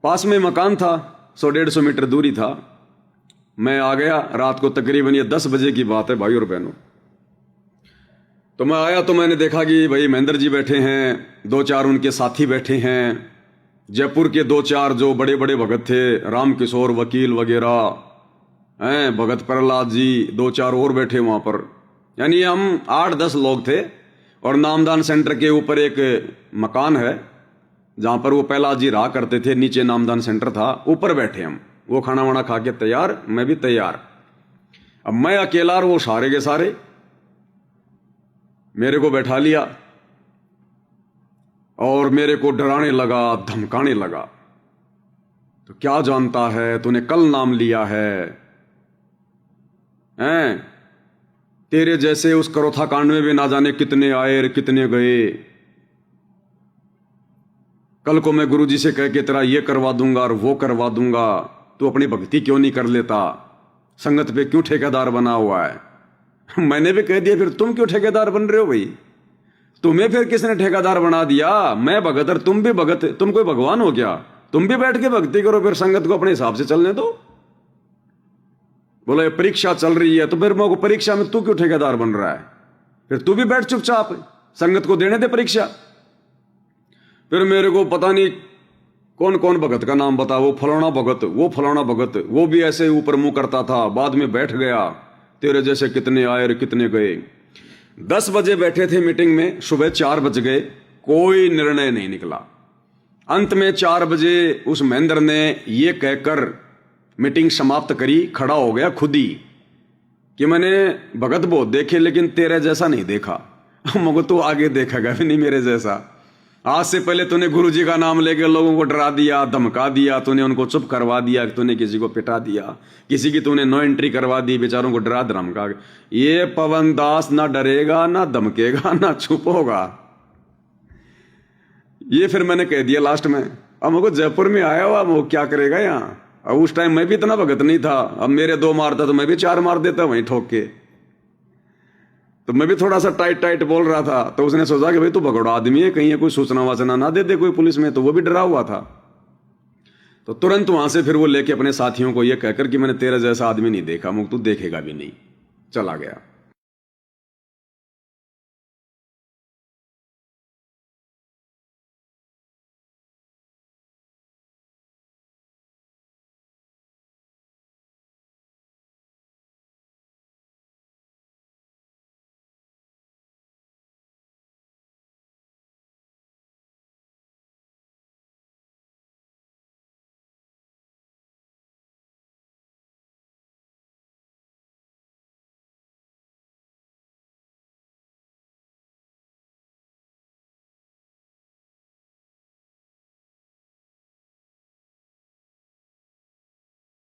पास में मकान था, 100-150 मीटर दूरी था। मैं आ गया, रात को तकरीबन ये 10 बजे की बात है भाई और बहनों। तो मैं आया तो मैंने देखा कि भाई महेंद्र जी बैठे हैं, 2-4 उनके साथी बैठे हैं, जयपुर के 2-4 जो बड़े बड़े भगत थे, राम किशोर वकील वगैरह हैं, भगत प्रहलाद जी, 2-4 और बैठे वहां पर, यानी हम 8-10 लोग थे। और नामदान सेंटर के ऊपर एक मकान है जहां पर वो प्रहलाद जी रहा करते थे, नीचे नामदान सेंटर था, ऊपर बैठे हम। वो खाना वाना खा के तैयार, मैं भी तैयार। अब मैं अकेला और वो सारे के सारे, मेरे को बैठा लिया और मेरे को डराने लगा, धमकाने लगा। तो क्या जानता है, तूने कल नाम लिया है, हैं? तेरे जैसे उस करोथा कांड में भी ना जाने कितने आए और कितने गए। कल को मैं गुरुजी से कह के तेरा ये करवा दूंगा और वो करवा दूंगा, तू अपनी भक्ति क्यों नहीं कर लेता? संगत पे क्यों ठेकेदार बना हुआ है? मैंने भी कह दिया, फिर तुम क्यों ठेकेदार बन रहे हो भाई? तुम्हें फिर किसने ठेकेदार बना दिया? मैं भगत और तुम भी भगत, तुम कोई भगवान हो क्या? तुम भी बैठ के भक्ति करो, फिर संगत को अपने हिसाब से चलने दो। बोला ये परीक्षा चल रही है, तो फिर मेरे को परीक्षा में तू क्यों ठेकेदार बन रहा है? फिर तू भी बैठ चुपचाप, संगत को देने दे परीक्षा। फिर मेरे को पता नहीं कौन कौन भगत का नाम बता, वो फलाना भगत, वो फलाना भगत, वो भी ऐसे ऊपर मुंह करता था, बाद में बैठ गया। तेरे जैसे कितने आए और कितने गए। 10 बजे बैठे थे मीटिंग में, सुबह 4 बज गए, कोई निर्णय नहीं निकला। अंत में 4 बजे उस महेंद्र ने ये कहकर मीटिंग समाप्त करी, खड़ा हो गया खुद ही कि मैंने भगत बहुत देखे लेकिन तेरे जैसा नहीं देखा। मगर तू आगे देखेगा भी नहीं मेरे जैसा। आज से पहले तूने गुरुजी का नाम लेकर लोगों को डरा दिया, धमका दिया, तूने उनको चुप करवा दिया, तूने किसी को पिटा दिया, किसी की तूने नो एंट्री करवा दी, बेचारों को डरा धमका। ये पवन दास ना डरेगा, ना धमकेगा, ना चुप होगा। ये फिर मैंने कह दिया लास्ट में। अब मुझको जयपुर में आया हुआ, वो क्या करेगा यहाँ? अब उस टाइम मैं भी इतना भगत नहीं था। अब मेरे 2 मारता तो मैं भी 4 मार देता वहीं ठोक के। तो मैं भी थोड़ा सा टाइट बोल रहा था। तो उसने सोचा कि भाई तू भगोड़ा आदमी है, कहीं कोई सूचना वाचना ना दे दे कोई पुलिस में। तो वो भी डरा हुआ था। तो तुरंत वहां से फिर वो लेके अपने साथियों को ये कहकर कि मैंने तेरे जैसा आदमी नहीं देखा, मुझ तू देखेगा भी नहीं, चला गया।